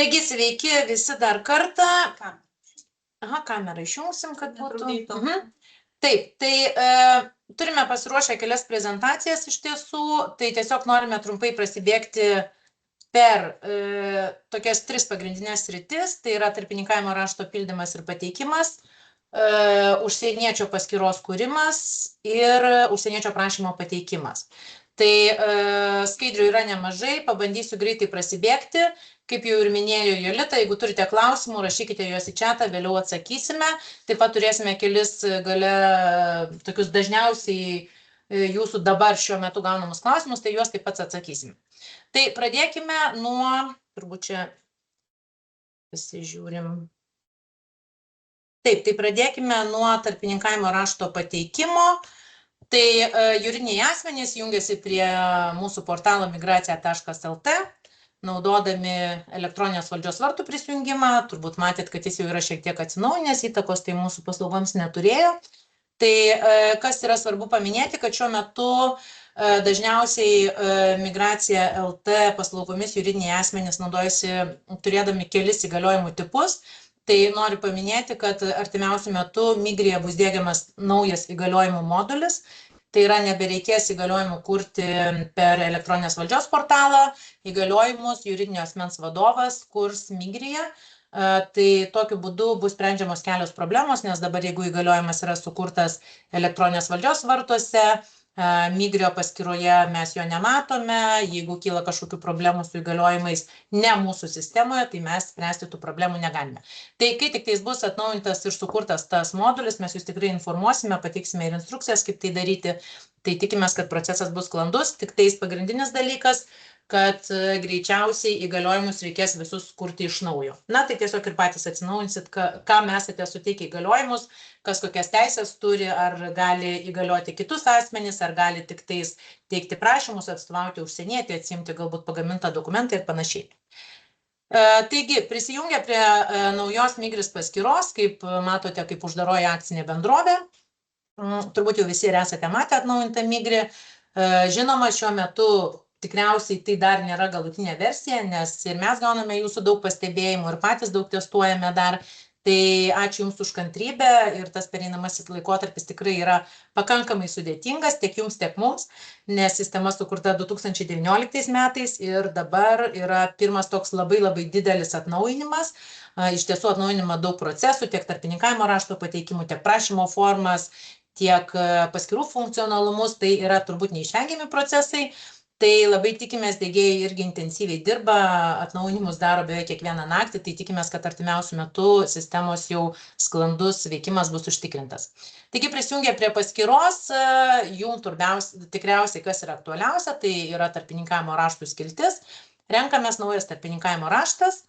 Taigi, sveiki visi dar kartą. Aha, kamerą išjungsim, kad būtų. Taip, tai turime pasiruošę kelias prezentacijas iš tiesų, tai tiesiog norime trumpai prasibėgti per tokias 3 pagrindinės sritis, tai yra tarpininkavimo rašto pildymas ir pateikimas, užsieniečio paskyros kūrimas ir užsieniečio prašymo pateikimas. Tai skaidrių yra nemažai, pabandysiu greitai prasibėgti. Kaip jau ir minėjo Jolita, jeigu turite klausimų, rašykite juos į chatą, vėliau atsakysime. Taip pat turėsime kelis gale tokius dažniausiai jūsų dabar šiuo metu gaunamus klausimus, tai juos taip pat atsakysime. Tai pradėkime nuo, turbūt čia pasižiūrim. Taip, tai pradėkime nuo tarpininkavimo rašto pateikimo. Tai juridiniai asmenys jungiasi prie mūsų portalo migracija.lt, naudodami elektroninės valdžios vartų prisijungimą. Turbūt matėt, kad jis jau yra šiek tiek atsinaujinęs, įtakos tai mūsų paslaugoms neturėjo. Tai kas yra svarbu paminėti, kad šiuo metu dažniausiai migracija.lt paslaugomis juridiniai asmenys naudojasi turėdami kelis įgaliojimų tipus. Tai noriu paminėti, kad artimiausiu metu Migrija bus diegiamas naujas įgaliojimų modulis. Tai yra nebereikės įgaliojimų kurti per elektroninės valdžios portalą, įgaliojimus juridinio asmens vadovas kurs Migrija. Tai tokiu būdu bus sprendžiamos kelios problemos, nes dabar jeigu įgaliojimas yra sukurtas elektroninės valdžios vartuose, Migrio paskyroje mes jo nematome, jeigu kyla kažkokių problemų su įgaliojimais ne mūsų sistemoje, tai mes spręsti tų problemų negalime. Tai kai tik tais bus atnaujintas ir sukurtas tas modulis, mes jūs tikrai informuosime, pateiksime ir instrukcijas, kaip tai daryti, tai tikimės, kad procesas bus sklandus, tik tais pagrindinis dalykas, kad greičiausiai įgaliojimus reikės visus kurti iš naujo. Na, tai tiesiog ir patys atsinaujinsit, kam esate suteikę įgaliojimus, kas kokias teisės turi, ar gali įgalioti kitus asmenys, ar gali tik tais teikti prašymus, atstovauti užsienietį, atsiimti galbūt pagamintą dokumentą ir panašiai. Taigi, prisijungia prie naujos Migris paskyros, kaip matote, kaip uždaroji akcinė bendrovė. Turbūt jau visi ir esate matę atnaujintą Migrį. Žinoma, šiuo metu tikriausiai tai dar nėra galutinė versija, nes ir mes gauname jūsų daug pastebėjimų ir patys daug testuojame dar. Tai ačiū Jums už kantrybę ir tas pereinamasis laikotarpis tikrai yra pakankamai sudėtingas tiek Jums, tiek mums, nes sistema sukurta 2019 metais ir dabar yra pirmas toks labai didelis atnaujinimas. Iš tiesų atnaujinima daug procesų, tiek tarpininkavimo rašto pateikimų, tiek prašymo formas, tiek paskyrų funkcionalumus, tai yra turbūt neišvengiami procesai. Tai labai tikimės, diegėjai irgi intensyviai dirba, atnaujinimus daro beveik kiekvieną naktį, tai tikimės, kad artimiausiu metu sistemos jau sklandus veikimas bus užtikrintas. Taigi prisijungia prie paskyros, jums tikriausiai kas yra aktualiausia, tai yra tarpininkavimo raštų skiltis, renkamės naujas tarpininkavimo raštas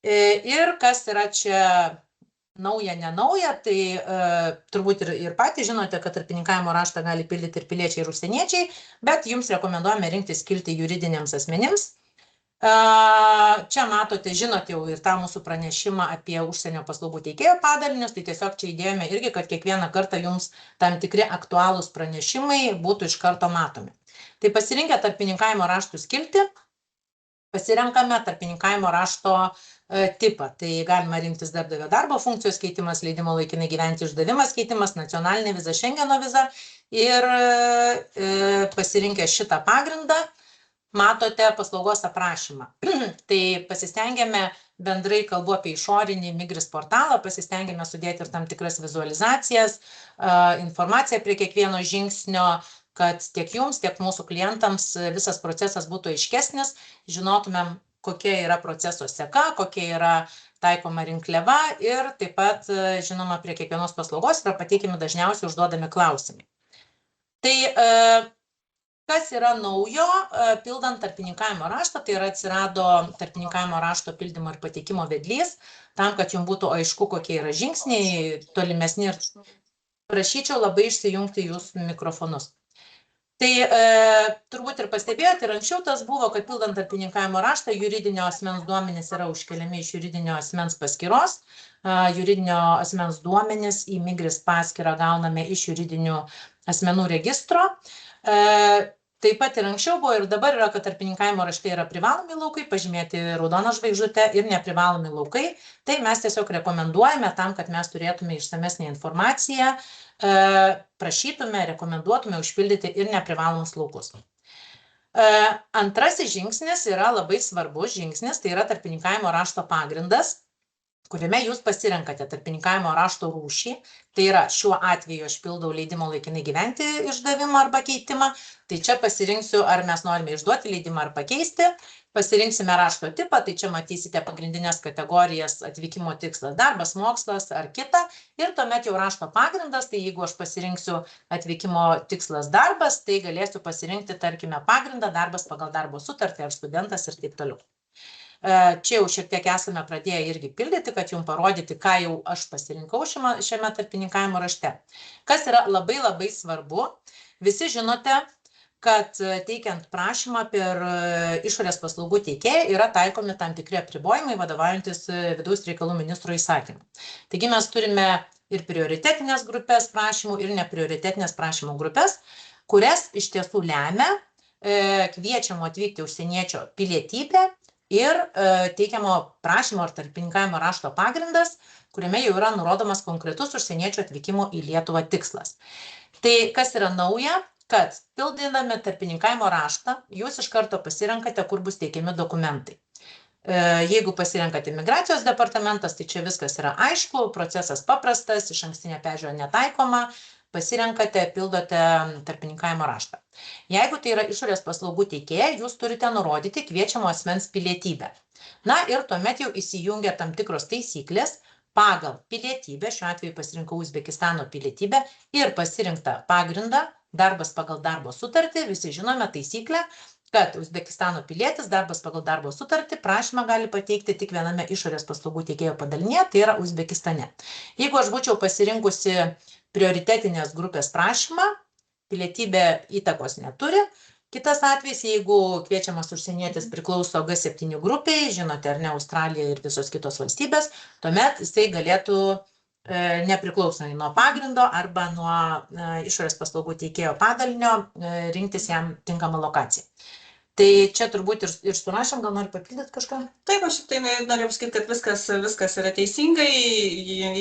ir kas yra čia nauja, nenauja, tai turbūt ir patys žinote, kad tarpininkavimo raštą gali pildyti ir piliečiai ir užsieniečiai, bet jums rekomenduojame rinkti skiltį juridiniams asmenims. Čia matote, žinote jau ir tą mūsų pranešimą apie užsienio paslaugų teikėjo padalinius, tai tiesiog čia įdėjome irgi, kad kiekvieną kartą jums tam tikri aktualūs pranešimai būtų iš karto matomi. Tai pasirinkę tarpininkavimo raštų skiltį, pasirenkame tarpininkavimo rašto tipą. Tai galima rinktis darbdavio darbo funkcijos keitimas, leidimo laikinai gyventi išdavimas keitimas, nacionalinė viza, Šengeno viza ir pasirinkę šitą pagrindą matote paslaugos aprašymą. Tai pasistengėme, bendrai kalbu apie išorinį Migris portalą, pasistengėme sudėti ir tam tikras vizualizacijas, informaciją prie kiekvieno žingsnio, kad tiek jums, tiek mūsų klientams visas procesas būtų aiškesnis, žinotumėm, kokia yra proceso seka, kokia yra taikoma rinkliava ir taip pat, žinoma, prie kiekvienos paslaugos yra pateikiami dažniausiai užduodami klausimai. Tai kas yra naujo pildant tarpininkavimo raštą, tai yra atsirado tarpininkavimo rašto pildymo ir pateikimo vedlys, tam, kad jums būtų aišku, kokie yra žingsniai tolimesni ir prašyčiau labai išsijungti jūsų mikrofonus. Tai turbūt ir pastebėjote, ir anksčiau tas buvo, kad pildant tarpininkavimo raštą juridinio asmens duomenys yra užkeliami iš juridinio asmens paskyros. Juridinio asmens duomenys į Migris paskyrą gauname iš juridinių asmenų registro. taip pat ir anksčiau buvo ir dabar yra, kad tarpininkavimo rašte yra privalomi laukai, pažymėti raudona žvaigždute ir neprivalomi laukai. Tai mes tiesiog rekomenduojame tam, kad mes turėtume išsamesnę informaciją, prašytume, rekomenduotume užpildyti ir neprivalomus laukus. Antrasis žingsnis yra labai svarbus žingsnis, tai yra tarpininkavimo rašto pagrindas, kuriame jūs pasirenkate tarpininkavimo rašto rūšį, tai yra šiuo atveju aš pildau leidimo laikinai gyventi išdavimą arba keitimą, tai čia pasirinksiu, ar mes norime išduoti leidimą ar pakeisti, pasirinksime rašto tipą, tai čia matysite pagrindinės kategorijas atvykimo tikslas, darbas, mokslas ar kita, ir tuomet jau rašto pagrindas, tai jeigu aš pasirinksiu atvykimo tikslas darbas, tai galėsiu pasirinkti, tarkime, pagrindą, darbas pagal darbo sutartį ar studentas ir taip toliau. Čia jau šiek tiek esame pradėję irgi pildyti, kad jums parodyti, ką jau aš pasirinkau šiame tarpininkavimo rašte. Kas yra labai labai svarbu, visi žinote, kad teikiant prašymą per išorės paslaugų teikėją yra taikomi tam tikri apribojimai vadovaujantis vidaus reikalų ministro įsakymu. Taigi mes turime ir prioritetinės grupės prašymų, ir neprioritetinės prašymų grupės, kurias iš tiesų lemia kviečiamo atvykti užsieniečio pilietybė ir teikiamo prašymo ar tarpininkavimo rašto pagrindas, kuriame jau yra nurodomas konkretus užsieniečio atvykimo į Lietuvą tikslas. Tai kas yra nauja, kad pildydami tarpininkavimo raštą, jūs iš karto pasirenkate, kur bus teikiami dokumentai. Jeigu pasirenkate migracijos departamentas, tai čia viskas yra aišku, procesas paprastas, išankstinė peržiūra netaikoma, pasirenkate, pildote tarpininkavimo raštą. Jeigu tai yra išorės paslaugų teikėja, jūs turite nurodyti kviečiamo asmens pilietybę. Na ir tuomet jau įsijungia tam tikros taisyklės pagal pilietybę, šiuo atveju pasirinkau Uzbekistano pilietybę ir pasirinktą pagrindą, darbas pagal darbo sutartį, visi žinome taisyklę, kad Uzbekistano pilietis darbas pagal darbo sutartį prašymą gali pateikti tik viename išorės paslaugų teikėjo padalinyje, tai yra Uzbekistane. Jeigu aš būčiau pasirinkusi prioritetinės grupės prašymą, pilietybė įtakos neturi. Kitas atvejis, jeigu kviečiamas užsienietis priklauso G7 grupiai, žinote ar ne, Australija ir visos kitos valstybės, tuomet jisai galėtų nepriklausomai nuo pagrindo arba nuo išorės paslaugų teikėjo padalinio rinktis jam tinkamą lokaciją. Tai čia turbūt ir surašėm, gal nori papildyti kažką? Taip, aš tai noriu pasakyti, kad viskas yra teisingai.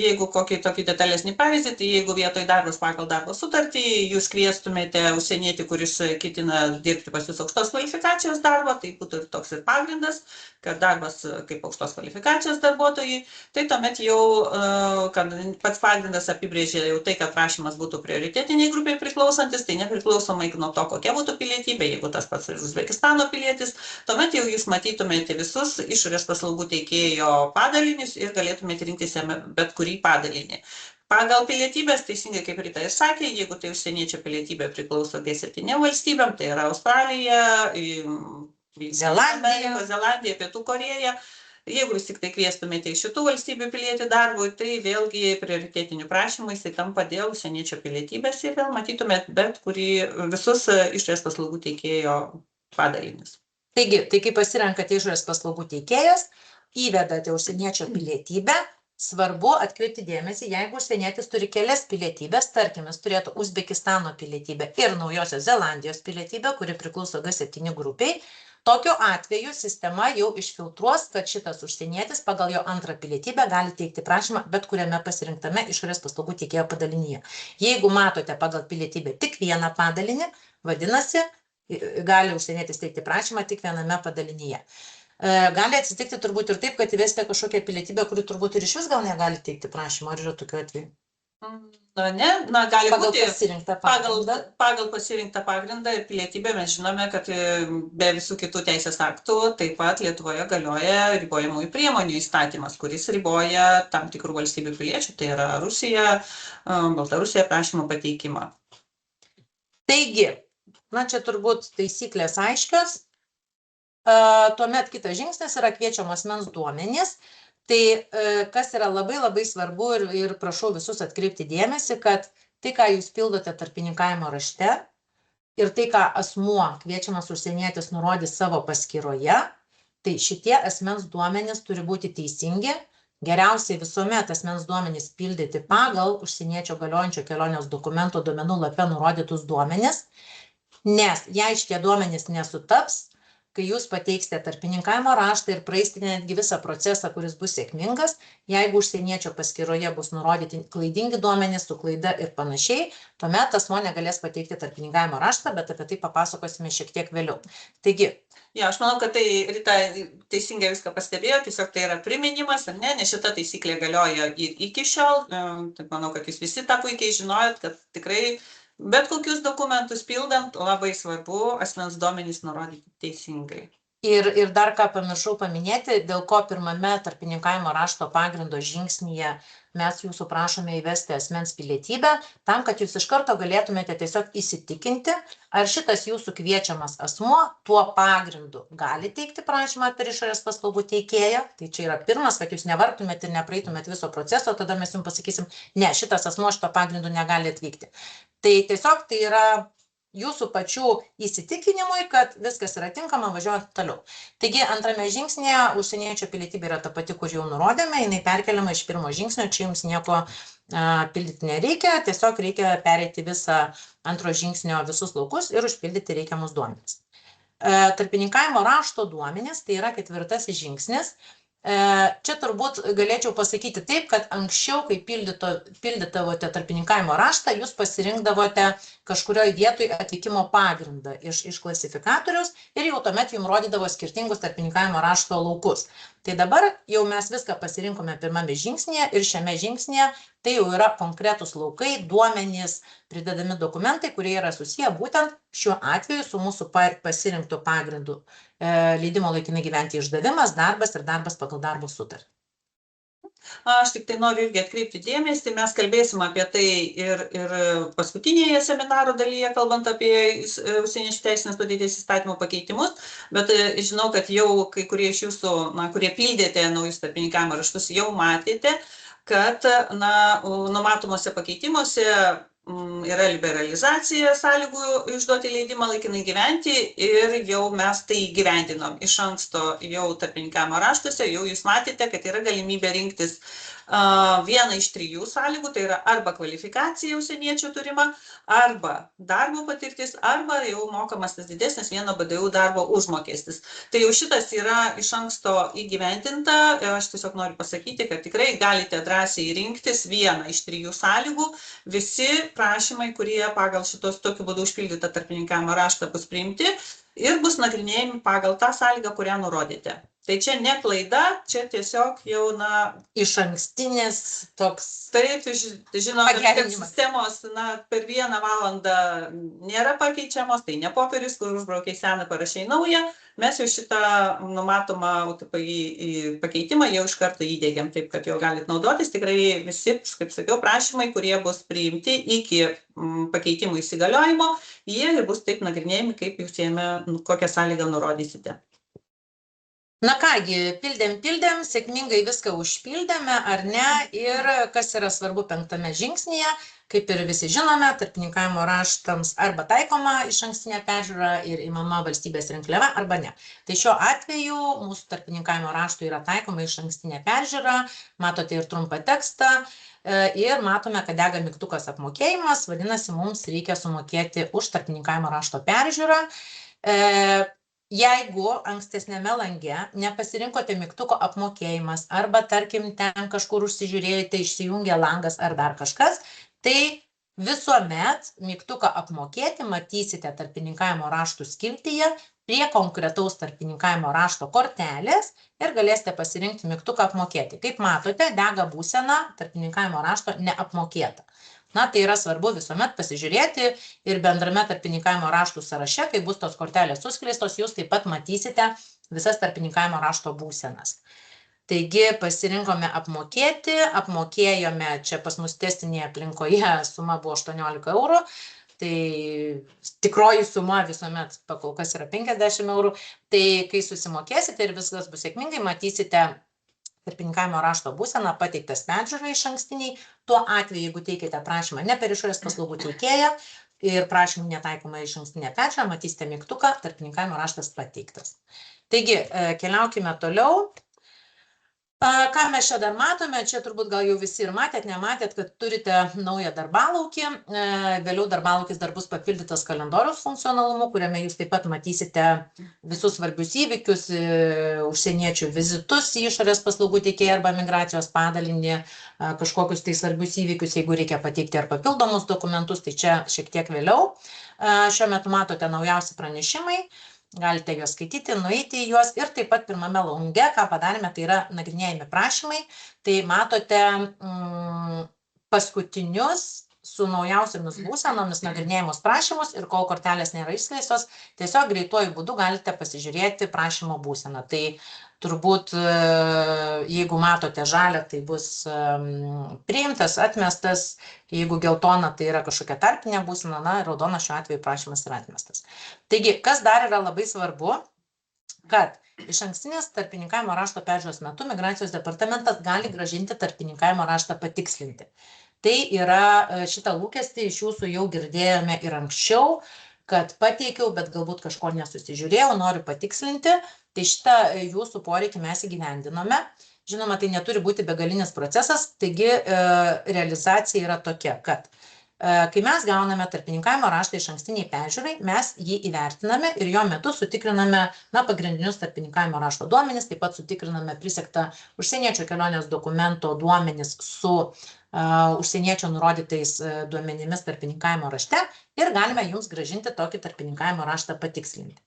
Jeigu kokį tokį detalesnį pavyzdį, tai jeigu vietoj darbas pagal darbo sutartį, jūs kviestumėte užsienietį, kuris ketina dirbti pas jūs aukštos kvalifikacijos darbo, tai būtų toks ir pagrindas, kad darbas kaip aukštos kvalifikacijos darbuotojai, tai tuomet jau, kad pats pagrindas apibrėžė jau tai, kad prašymas būtų prioritetiniai grupiai priklausantis, tai nepriklausomai nuo to, kokia būtų pilietybė, jeigu tas pats Uzbekistano pilietis, tuomet jau jūs matytumėte visus išorės paslaugų teikėjo padalinius ir galėtumėte rinktis bet kurį padalinį. Pagal pilietybės, teisingai kaip Rita ir sakė, jeigu tai užsieniečio pilietybė priklauso G7 valstybėm, tai yra Australija, Zelandija, Pietų Korėja. Jeigu vis tik tai kviestumėte iš šitų valstybių pilietį darbui, tai vėlgi prioritetinių prašymų jisai tampa dėl užsieniečio pilietybės ir vėl matytumėt bet kurį visus išorės paslaugų teikėjo padalinius. Taigi, tai kai pasirenkate išorės paslaugų teikėjas, įvedate užsieniečio pilietybę, svarbu atkreipti dėmesį, jeigu užsienietis turi kelias pilietybės, tarkim, jis turėtų Uzbekistano pilietybę ir Naujosios Zelandijos pilietybę, kuri priklauso G7 grupiai, tokiu atveju sistema jau išfiltruos, kad šitas užsienietis pagal jo antrą pilietybę gali teikti prašymą bet kuriame pasirinktame išorės paslaugų teikėjo padalinyje. Jeigu matote pagal pilietybę tik vieną padalinį, vadinasi, gali užsienietis teikti prašymą tik viename padalinyje. Gali atsitikti turbūt ir taip, kad įvesite kažkokią pilietybę, kuri turbūt ir iš vis gal negali teikti prašymą, ar yra tokiu atveju? Gali pagal būti pasirinktą pagrindą. Pagal pasirinktą pagrindą ir pilietybę mes žinome, kad be visų kitų teisės aktų taip pat Lietuvoje galioja ribojamųjų priemonių įstatymas, kuris riboja tam tikrų valstybių piliečių, tai yra Rusija, Baltarusija prašymo pateikimą. Taigi, čia turbūt taisyklės aiškios. Tuomet kitas žingsnis yra kviečiamo asmens duomenys. Tai kas yra labai labai svarbu ir prašau visus atkreipti dėmesį, kad tai, ką jūs pildote tarpininkavimo rašte ir tai, ką asmuo kviečiamas užsienietis nurodys savo paskyroje, tai šitie asmens duomenys turi būti teisingi. Geriausiai visuomet asmens duomenys pildyti pagal užsieniečio galiojančio kelionės dokumento duomenų lape nurodytus duomenys. Nes jei šitie duomenys nesutaps, kai jūs pateiksite tarpininkavimo raštą ir praeisite netgi visą procesą, kuris bus sėkmingas, jeigu užsieniečio paskyroje bus nurodyti klaidingi duomenys su klaida ir panašiai, tuomet asmuo negalės pateikti tarpininkavimo raštą, bet apie tai papasakosime šiek tiek vėliau. Taigi, aš manau, kad tai Rita teisingai viską pastebėjo, tiesiog tai yra priminimas, ne, nes šita taisyklė galioja ir iki šiol, tai manau, kad jūs visi tą puikiai žinojot, kad tikrai bet kokius dokumentus pildant labai svarbu asmens duomenys nurodyti teisingai. Ir dar ką pamiršau paminėti, dėl ko pirmame tarpininkavimo rašto pagrindo žingsnyje mes jūsų prašome įvesti asmens pilietybę, tam, kad jūs iš karto galėtumėte tiesiog įsitikinti, ar šitas jūsų kviečiamas asmuo tuo pagrindu gali teikti prašymą per išorės paslaugų teikėją. Tai čia yra pirmas, kad jūs nevartumėt ir nepraeitumėt viso proceso, tada mes jums pasakysim, ne, šitas asmuo šito pagrindu negali atvykti. Tai tiesiog tai yra jūsų pačių įsitikinimui, kad viskas yra tinkama, važiuojant toliau. Taigi, antrame žingsnėje užsieniečio pilietybė yra ta pati, kur jau nurodėme, jinai perkeliama iš pirmo žingsnio, čia jums nieko pildyti nereikia, tiesiog reikia pereiti visą antro žingsnio visus laukus ir užpildyti reikiamus duomenis. Tarpininkavimo rašto duomenis, tai yra ketvirtasis žingsnis. Čia turbūt galėčiau pasakyti taip, kad anksčiau, kai pildydavote tarpininkavimo raštą, jūs pasirinkdavote kažkurioje vietoje atvykimo pagrindą iš klasifikatoriaus ir jau tuomet jums rodydavo skirtingus tarpininkavimo rašto laukus. Tai dabar jau mes viską pasirinkome pirmame žingsnėje ir šiame žingsnėje tai jau yra konkretus laukai, duomenys, pridedami dokumentai, kurie yra susiję būtent šiuo atveju su mūsų pasirinktu pagrindu. Leidimo laikinai gyventi išdavimas, darbas ir darbas pagal darbo sutartį. Aš tik tai noriu irgi atkreipti dėmesį, mes kalbėsim apie tai ir paskutinėje seminaro dalyje, kalbant apie užsieniečių teisinės padėties įstatymo pakeitimus, bet žinau, kad jau kai kurie iš jūsų, kurie pildėte naujus tarpininkavimo raštus, jau matėte, kad numatomose pakeitimuose yra liberalizacija sąlygų išduoti leidimą laikinai gyventi ir jau mes tai įgyvendinom iš anksto jau tarpininkavimo raštuose, jau jūs matėte, kad yra galimybė rinktis vieną iš 3 sąlygų, tai yra arba kvalifikacija užsieniečio turima, arba darbo patirtis, arba jau mokamas tas didesnis 1 BDU darbo užmokestis. Tai jau šitas yra iš anksto įgyvendinta, aš tiesiog noriu pasakyti, kad tikrai galite drąsiai rinktis vieną iš 3 sąlygų, visi prašymai, kurie pagal šitos tokiu būdu užpildytą tarpininkavimo raštą bus priimti ir bus nagrinėjami pagal tą sąlygą, kurią nurodėte. Tai čia ne klaida, čia tiesiog jau, iš ankstinis toks. Taip, žinome, kad sistemos, per 1 valandą nėra pakeičiamos, tai ne popierius, kur užbraukiai seną, parašiai naują. Mes jau šitą numatomą UTPI pakeitimą jau iš karto įdėgiam, taip kad jau galit naudotis. Tikrai visi, kaip sakiau, prašymai, kurie bus priimti iki pakeitimų įsigaliojimo, jie ir bus taip nagrinėjami, kaip jūs jame, kokią sąlygą nurodysite. Na kągi, pildėm, sėkmingai viską užpildėme, ar ne, ir kas yra svarbu 5. žingsnyje, kaip ir visi žinome, tarpininkavimo raštams arba taikoma iš ankstinė peržiūra ir imama valstybės rinkliava, arba ne. Tai šiuo atveju mūsų tarpininkavimo raštui yra taikoma iš ankstinė peržiūra, matote ir trumpą tekstą, ir matome, kad dega mygtukas apmokėjimas, vadinasi, mums reikia sumokėti už tarpininkavimo rašto peržiūrą. Jeigu ankstesnėme lange nepasirinkote mygtuko apmokėjimas arba, tarkim, ten kažkur užsižiūrėjote, išsijungė langas ar dar kažkas, tai visuomet mygtuką apmokėti matysite tarpininkavimo raštų skiltyje prie konkretaus tarpininkavimo rašto kortelės ir galėsite pasirinkti mygtuką apmokėti. Kaip matote, dega būsena tarpininkavimo rašto neapmokėta. Tai yra svarbu visuomet pasižiūrėti ir bendrame tarpininkavimo raštų sąraše, kai bus tos kortelės suskleistos, jūs taip pat matysite visas tarpininkavimo rašto būsenas. Taigi pasirinkome apmokėti, apmokėjome, čia pas mus testinėje aplinkoje suma buvo 18 €, tai tikroji suma visuomet pakol kas yra 50 €, tai kai susimokėsite ir viskas bus sėkmingai, matysite tarpininkavimo rašto būseną pateiktas peržiūrai iš ankstiniai, tuo atveju, jeigu teikite prašymą ne per išorės paslaugų teikėją ir prašymų netaikoma iš ankstinė peržiūra, matysite mygtuką, tarpininkavimo raštas pateiktas. Taigi, keliaukime toliau. Ką mes čia dar matome, čia turbūt gal jau visi ir matėt, nematėt, kad turite naują darbalaukį, vėliau darbalaukis dar bus papildytas kalendoriaus funkcionalumu, kuriame jūs taip pat matysite visus svarbius įvykius, užsieniečių vizitus į išorės paslaugų teikėją arba migracijos padalinį, kažkokius tai svarbius įvykius, jeigu reikia pateikti ar papildomus dokumentus, tai čia šiek tiek vėliau. Šiuo metu matote naujausi pranešimai. Galite juos skaityti, nueiti į juos ir taip pat pirmame lange, ką padarėme, tai yra nagrinėjami prašymai. Tai matote paskutinius su naujausiamis būsenomis nagrinėjimus prašymus ir kol kortelės nėra išskleistos, tiesiog greituoju būdu galite pasižiūrėti prašymo būseną. Tai turbūt, jeigu matote žalią, tai bus priimtas, atmestas, jeigu geltona, tai yra kažkokia tarpinė būsena, na, raudona šiuo atveju prašymas yra atmestas. Taigi, kas dar yra labai svarbu, kad išankstinės tarpininkavimo rašto peržiūros metu Migracijos departamentas gali grąžinti tarpininkavimo raštą patikslinti. Tai yra šitą lūkestį iš jūsų jau girdėjome ir anksčiau, kad pateikiau, bet galbūt kažko nesusižiūrėjau, noriu patikslinti. Tai šitą jūsų poreikį mes įgyvendinome. Žinoma, tai neturi būti begalinis procesas, taigi realizacija yra tokia, kad kai mes gauname tarpininkavimo raštą išankstiniai peržiūrai, mes jį įvertiname ir jo metu sutikriname pagrindinius tarpininkavimo rašto duomenis, taip pat sutikriname prisektą užsieniečio kelionės dokumento duomenis su užsieniečio nurodytais duomenimis tarpininkavimo rašte ir galime jums grąžinti tokį tarpininkavimo raštą patikslinti.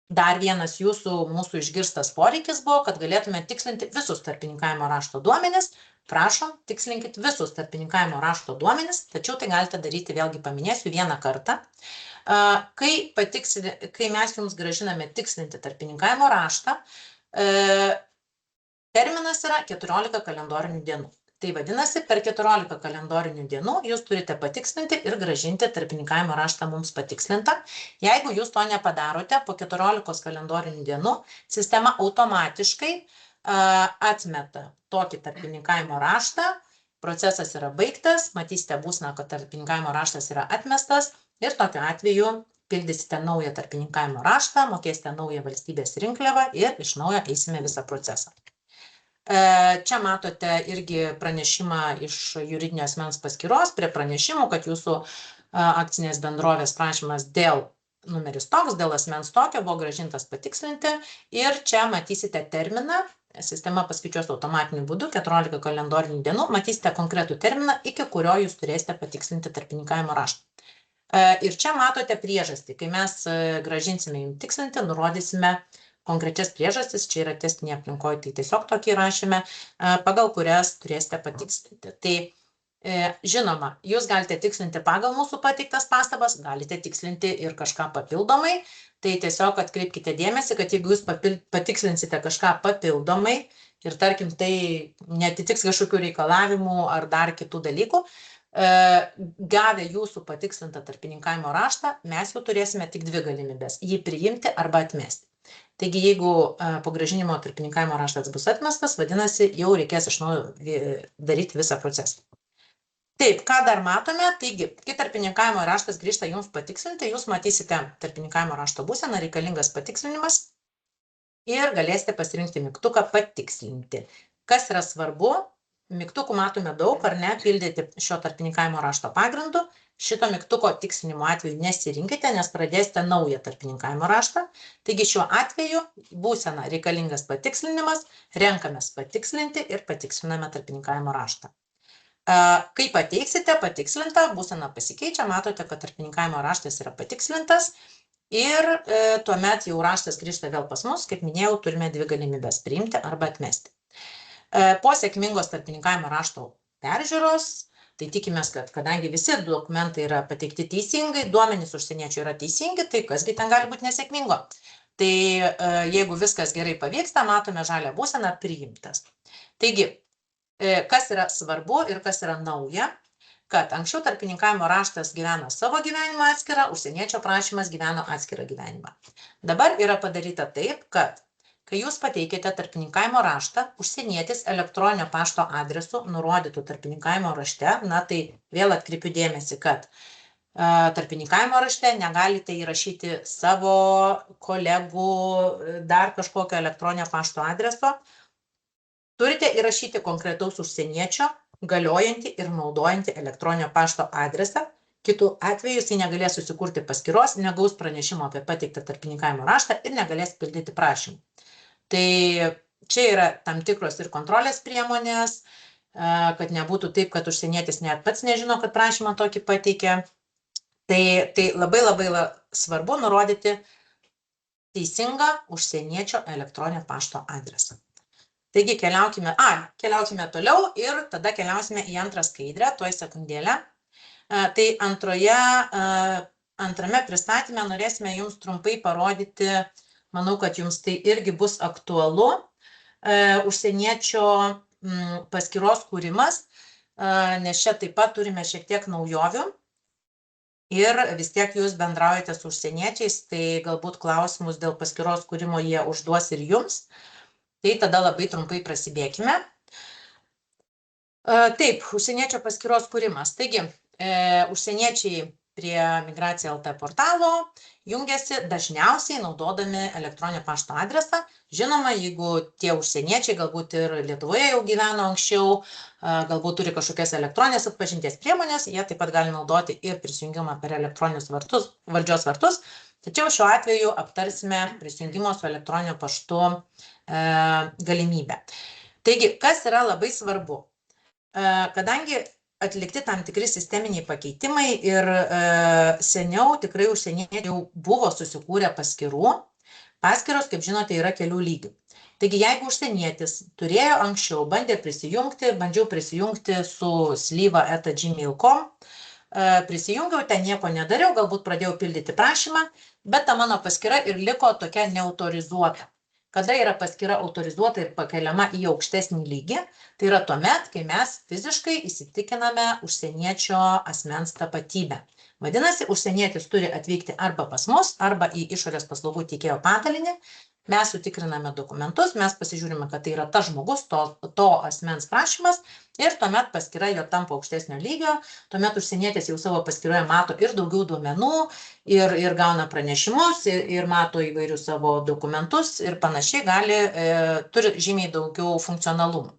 Dar vienas mūsų išgirstas poreikis buvo, kad galėtume tikslinti visus tarpininkavimo rašto duomenis. Prašom, tikslinkit visus tarpininkavimo rašto duomenis, tačiau tai galite daryti, vėlgi paminėsiu vieną kartą. Kai mes jums grąžiname tikslinti tarpininkavimo raštą, terminas yra 14 kalendorinių dienų. Tai vadinasi, per 14 kalendorinių dienų jūs turite patikslinti ir grąžinti tarpininkavimo raštą mums patikslintą. Jeigu jūs to nepadarote, po 14 kalendorinių dienų sistema automatiškai atmeta tokį tarpininkavimo raštą, procesas yra baigtas, matysite būseną, kad tarpininkavimo raštas yra atmestas ir tokiu atveju pildysite naują tarpininkavimo raštą, mokėsite naują valstybės rinkliavą ir iš naujo eisime visą procesą. Čia matote irgi pranešimą iš juridinio asmens paskyros prie pranešimų, kad jūsų akcinės bendrovės prašymas dėl numeris toks, dėl asmens tokio buvo grąžintas patikslinti ir čia matysite terminą, sistema paskaičiuos automatiniu būdu 14 kalendorinių dienų, matysite konkretų terminą, iki kurio jūs turėsite patikslinti tarpininkavimo raštą. Ir čia matote priežastį, kai mes grąžinsime jums tikslinti, nurodysime konkrečias priežastis, čia yra testinė aplinkoje, tai tiesiog tokį rašėme, pagal kurias turėsite patikslinti. Tai žinoma, jūs galite tikslinti pagal mūsų pateiktas pastabas, galite tikslinti ir kažką papildomai, tai tiesiog atkreipkite dėmesį, kad jeigu jūs patikslinsite kažką papildomai ir tarkim tai netitiks kažkokių reikalavimų ar dar kitų dalykų, gavę jūsų patikslintą tarpininkavimo raštą, mes jau turėsime tik dvi galimybės – jį priimti arba atmesti. Taigi, jeigu po grąžinimo tarpininkavimo raštas bus atmestas, vadinasi, jau reikės iš naujo daryti visą procesą. Taip, ką dar matome? Taigi, kai tarpininkavimo raštas grįžta jums patikslinti, jūs matysite tarpininkavimo rašto būseną, reikalingas patikslinimas ir galėsite pasirinkti mygtuką patikslinti. Kas yra svarbu? Mygtukų matome daug, ar ne, pildyti šio tarpininkavimo rašto pagrindu. Šito mygtuko tikslinimo atveju nesirinkite, nes pradėsite naują tarpininkavimo raštą. Taigi šiuo atveju būsena reikalingas patikslinimas, renkamės patikslinti ir patiksliname tarpininkavimo raštą. Kai pateiksite patikslintą, būsena pasikeičia, matote, kad tarpininkavimo raštas yra patikslintas ir tuomet jau raštas grįžta vėl pas mus, kaip minėjau, turime dvi galimybės – priimti arba atmesti. Po sėkmingos tarpininkavimo rašto peržiūros, tai tikimės, kad kadangi visi dokumentai yra pateikti teisingai, duomenys užsieniečių yra teisingi, tai kasgi ten gali būti nesėkmingo. Tai jeigu viskas gerai pavyksta, matome žalią būseną priimtas. Taigi, kas yra svarbu ir kas yra nauja, kad anksčiau tarpininkavimo raštas gyveno savo gyvenimą atskirą, užsieniečio prašymas gyveno atskirą gyvenimą. Dabar yra padaryta taip, kad kai jūs pateikėte tarpininkavimo raštą, užsienietis elektroninio pašto adresu nurodytų tarpininkavimo rašte, na tai vėl atkreipiu dėmesį, kad tarpininkavimo rašte negalite įrašyti savo kolegų dar kažkokio elektroninio pašto adreso, turite įrašyti konkretaus užsieniečio galiojantį ir naudojantį elektroninio pašto adresą. Kitu atveju jisai negalės susikurti paskyros, negaus pranešimo apie pateiktą tarpininkavimo raštą ir negalės pildyti prašymų. Tai čia yra tam tikros ir kontrolės priemonės, kad nebūtų taip, kad užsienietis net pats nežino, kad prašymą tokį pateikė. Tai labai svarbu nurodyti teisingą užsieniečio elektroninio pašto adresą. Taigi keliaukime toliau ir tada keliausime į antrą skaidrę, tuoj sekundėlę. Tai antrame pristatyme norėsime jums trumpai parodyti, manau, kad jums tai irgi bus aktualu, užsieniečio paskyros kūrimas, nes čia taip pat turime šiek tiek naujovių ir vis tiek jūs bendraujate su užsieniečiais, tai galbūt klausimus dėl paskyros kūrimo jie užduos ir jums. Tai tada labai trumpai prasibėkime. Taip, užsieniečio paskyros kūrimas. Taigi, užsieniečiai prie Migracija LT portalo jungiasi dažniausiai naudodami elektroninio pašto adresą. Žinoma, jeigu tie užsieniečiai galbūt ir Lietuvoje jau gyveno anksčiau, galbūt turi kažkokias elektroninės atpažinties priemonės, jie taip pat gali naudoti ir prisijungimą per elektroninius valdžios vartus. Tačiau šiuo atveju aptarsime prisijungimo su elektroniniu paštu galimybę. Taigi, kas yra labai svarbu? Kadangi atlikti tam tikri sisteminiai pakeitimai ir seniau tikrai užsieniečiai jau buvo susikūrę paskyrų. Paskyros, kaip žinote, yra kelių lygių. Taigi, jeigu užsienietis turėjo anksčiau, bandžiau prisijungti su slyva@gmail.com, prisijungiau, ten nieko nedariau, galbūt pradėjau pildyti prašymą, bet ta mano paskyra ir liko tokia neautorizuota. Kada yra paskyra autorizuota ir pakeliama į aukštesnį lygį, tai yra tuomet, kai mes fiziškai įsitikiname užsieniečio asmens tapatybę. Vadinasi, užsienietis turi atvykti arba pas mus, arba į išorės paslaugų teikėjo padalinį. Mes sutikriname dokumentus, mes pasižiūrime, kad tai yra tas žmogus, to asmens prašymas ir tuomet paskyra jo tampa aukštesnio lygio, tuomet užsienietis jau savo paskyroje mato ir daugiau duomenų, ir gauna pranešimus, ir mato įvairius savo dokumentus ir panašiai turi žymiai daugiau funkcionalumų.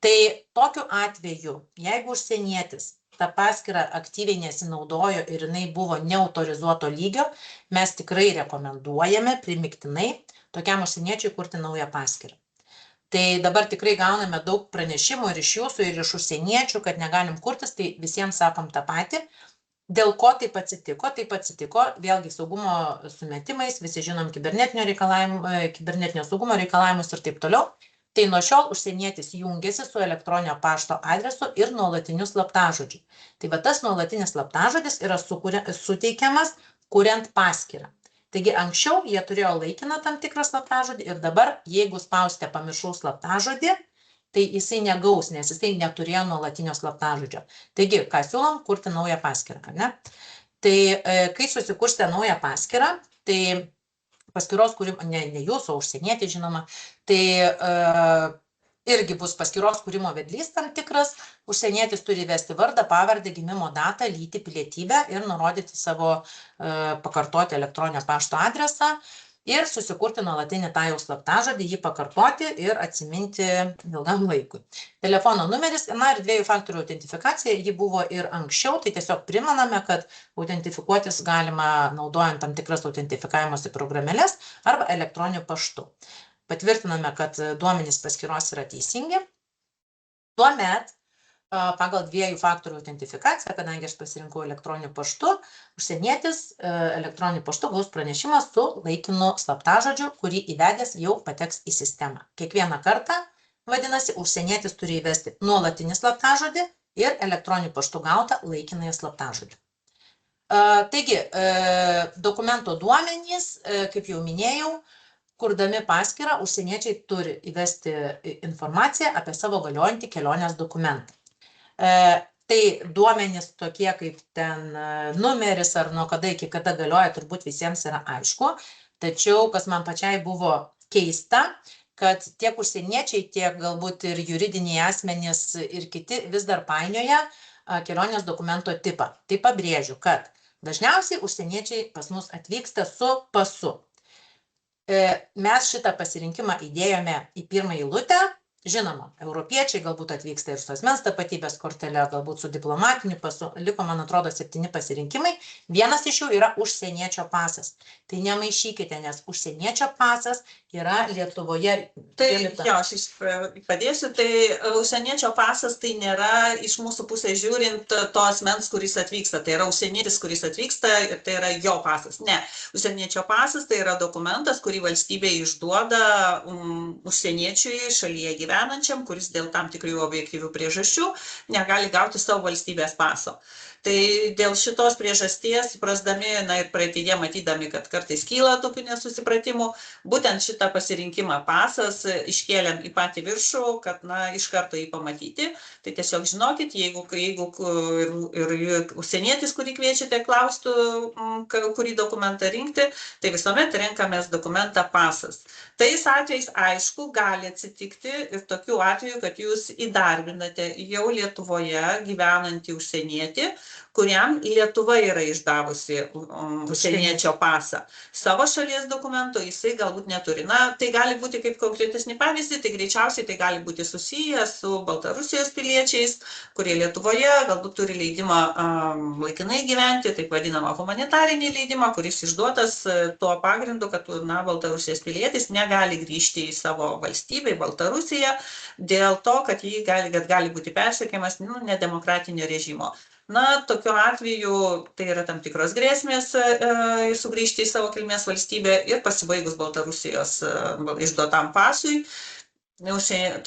Tai tokiu atveju, jeigu užsienietis tą paskyrą aktyviai nesinaudojo ir jinai buvo neautorizuoto lygio, mes tikrai rekomenduojame primygtinai tokiam užsieniečiui kurti naują paskyrą. Tai dabar tikrai gauname daug pranešimų ir iš jūsų, ir iš užsieniečių, kad negalim kurtis, tai visiems sakom tą patį. Dėl ko taip atsitiko? Taip atsitiko vėlgi saugumo sumetimais, visi žinom kibernetinio saugumo reikalavimus ir taip toliau. Tai nuo šiol užsienietis jungiasi su elektroninio pašto adresu ir nuolatiniu slaptažodžiu. Tai va tas nuolatinis slaptažodis yra suteikiamas kuriant paskyrą. Taigi anksčiau jie turėjo laikiną tam tikrą slaptažodį ir dabar, jeigu spausite pamiršau slaptažodį, tai jisai negaus, nes jisai neturėjo nuolatinio slaptažodžio. Taigi, ką siūlom? Kurti naują paskyrą, ne? Tai kai susikursite naują paskyrą, tai paskyros kūrimo, ne jūsų, o užsienietį žinoma, tai irgi bus paskyros kūrimo vedlys tam tikras, užsienietis turi įvesti vardą, pavardę, gimimo datą, lytį, pilietybę ir nurodyti savo pakartoti elektroninio pašto adresą ir susikurti nuolatinį tą jau slaptažodį, jį pakartoti ir atsiminti ilgam laikui. Telefono numeris, ir 2 faktorių autentifikacija, ji buvo ir anksčiau, tai tiesiog primename, kad autentifikuotis galima naudojant tam tikras autentifikavimosi programėlės arba elektroniniu paštu. Patvirtiname, kad duomenys paskyros yra teisingi. Tuomet pagal 2 faktorių autentifikaciją, kadangi aš pasirinkau elektroniniu paštu, užsienietis elektroniniu paštu gaus pranešimą su laikinu slaptažodžiu, kurį įvedęs jau pateks į sistemą. Kiekvieną kartą, vadinasi, užsienietis turi įvesti nuolatinį slaptažodį ir elektroniniu paštu gautą laikinąją slaptažodį. Taigi, dokumento duomenys, kaip jau minėjau, kurdami paskyrą, užsieniečiai turi įvesti informaciją apie savo galiojantį kelionės dokumentą. Tai duomenys tokie kaip ten numeris ar nuo kada iki kada galioja, turbūt visiems yra aišku. Tačiau, kas man pačiai buvo keista, kad tiek užsieniečiai, tiek galbūt ir juridiniai asmenys ir kiti vis dar painioja kelionės dokumento tipą. Tai pabrėžiu, kad dažniausiai užsieniečiai pas mus atvyksta su pasu. Mes šitą pasirinkimą įdėjome į pirmą eilutę, Žinoma, europiečiai galbūt atvyksta ir su asmens tapatybės kortele, galbūt su diplomatiniu pasu. Liko, man atrodo, 7 pasirinkimai. Vienas iš jų yra užsieniečio pasas. Tai nemaišykite, nes užsieniečio pasas yra Lietuvoje. Tai jo, aš padėsiu. Tai užsieniečio pasas tai nėra iš mūsų pusės žiūrint to asmens, kuris atvyksta. Tai yra užsienietis, kuris atvyksta ir tai yra jo pasas. Ne, užsieniečio pasas tai yra dokumentas, kurį valstybė išduoda užsieniečiui šalyje gyvenančiam, kuris dėl tam tikrų objektyvių priežasčių negali gauti savo valstybės paso. Tai dėl šitos priežasties, suprasdami, ir praeityje matydami, kad kartais kyla tokių nesusipratimų, būtent šitą pasirinkimą pasas iškėlėm į patį viršų, kad, iš karto jį pamatyti. Tai tiesiog žinokit, jeigu ir užsienietis, kurį kviečiate, klaustų, kurį dokumentą rinkti, tai visuomet renkamės dokumentą pasas. Tais atvejais, aišku, gali atsitikti ir tokių atvejų, kad jūs įdarbinate jau Lietuvoje gyvenantį užsienietį, kuriam Lietuva yra išdavusi užsieniečio pasą. Savo šalies dokumento jisai galbūt neturi. Tai gali būti kaip konkretesnį pavyzdį, tai greičiausiai tai gali būti susiję su Baltarusijos piliečiais, kurie Lietuvoje galbūt turi leidimą laikinai gyventi, taip vadinamą humanitarinį leidimą, kuris išduotas tuo pagrindu, kad Baltarusijos pilietis negali grįžti į savo valstybę, į Baltarusiją, dėl to, kad gali būti persekiojamas nedemokratinio režimo. Tokiu atveju tai yra tam tikros grėsmės sugrįžti į savo kilmės valstybę ir pasibaigus Baltarusijos išduotam pasui,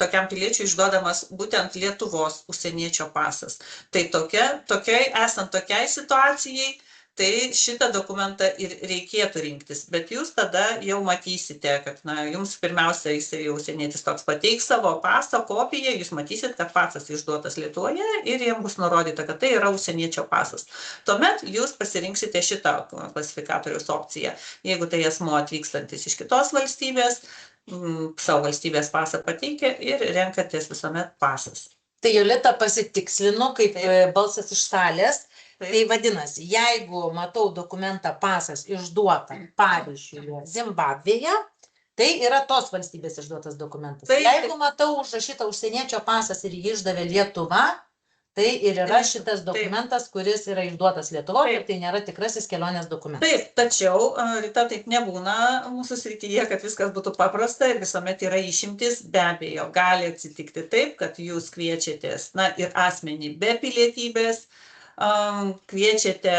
tokiam piliečiui išduodamas būtent Lietuvos užsieniečio pasas. Tai esant tokiai situacijai, tai šitą dokumentą ir reikėtų rinktis, bet jūs tada jau matysite, kad jums pirmiausia jisai užsienietis toks pateiks savo paso kopiją, jūs matysit, kad pasas išduotas Lietuvoje ir jiems bus nurodyta, kad tai yra užsieniečio pasas. Tuomet jūs pasirinksite šitą klasifikatoriaus opciją. Jeigu tai asmuo atvykstantis iš kitos valstybės, savo valstybės pasą pateikia ir renkatės visuomet pasas. Tai Jolita pasitikslinu, kaip balsas iš salės. Tai vadinasi, jeigu matau dokumentą pasas išduotą, pavyzdžiui, Zimbabvėje, tai yra tos valstybės išduotas dokumentas. Jeigu matau užrašytą užsieniečio pasas ir jį išdavė Lietuva, tai ir yra šitas dokumentas, kuris yra išduotas Lietuvoje, ir tai nėra tikrasis kelionės dokumentas. Taip, tačiau, Rita, taip nebūna mūsų srityje, kad viskas būtų paprasta ir visuomet yra išimtis. Be abejo, gali atsitikti taip, kad jūs kviečiatės, ir asmenį be pilietybės, kviečiate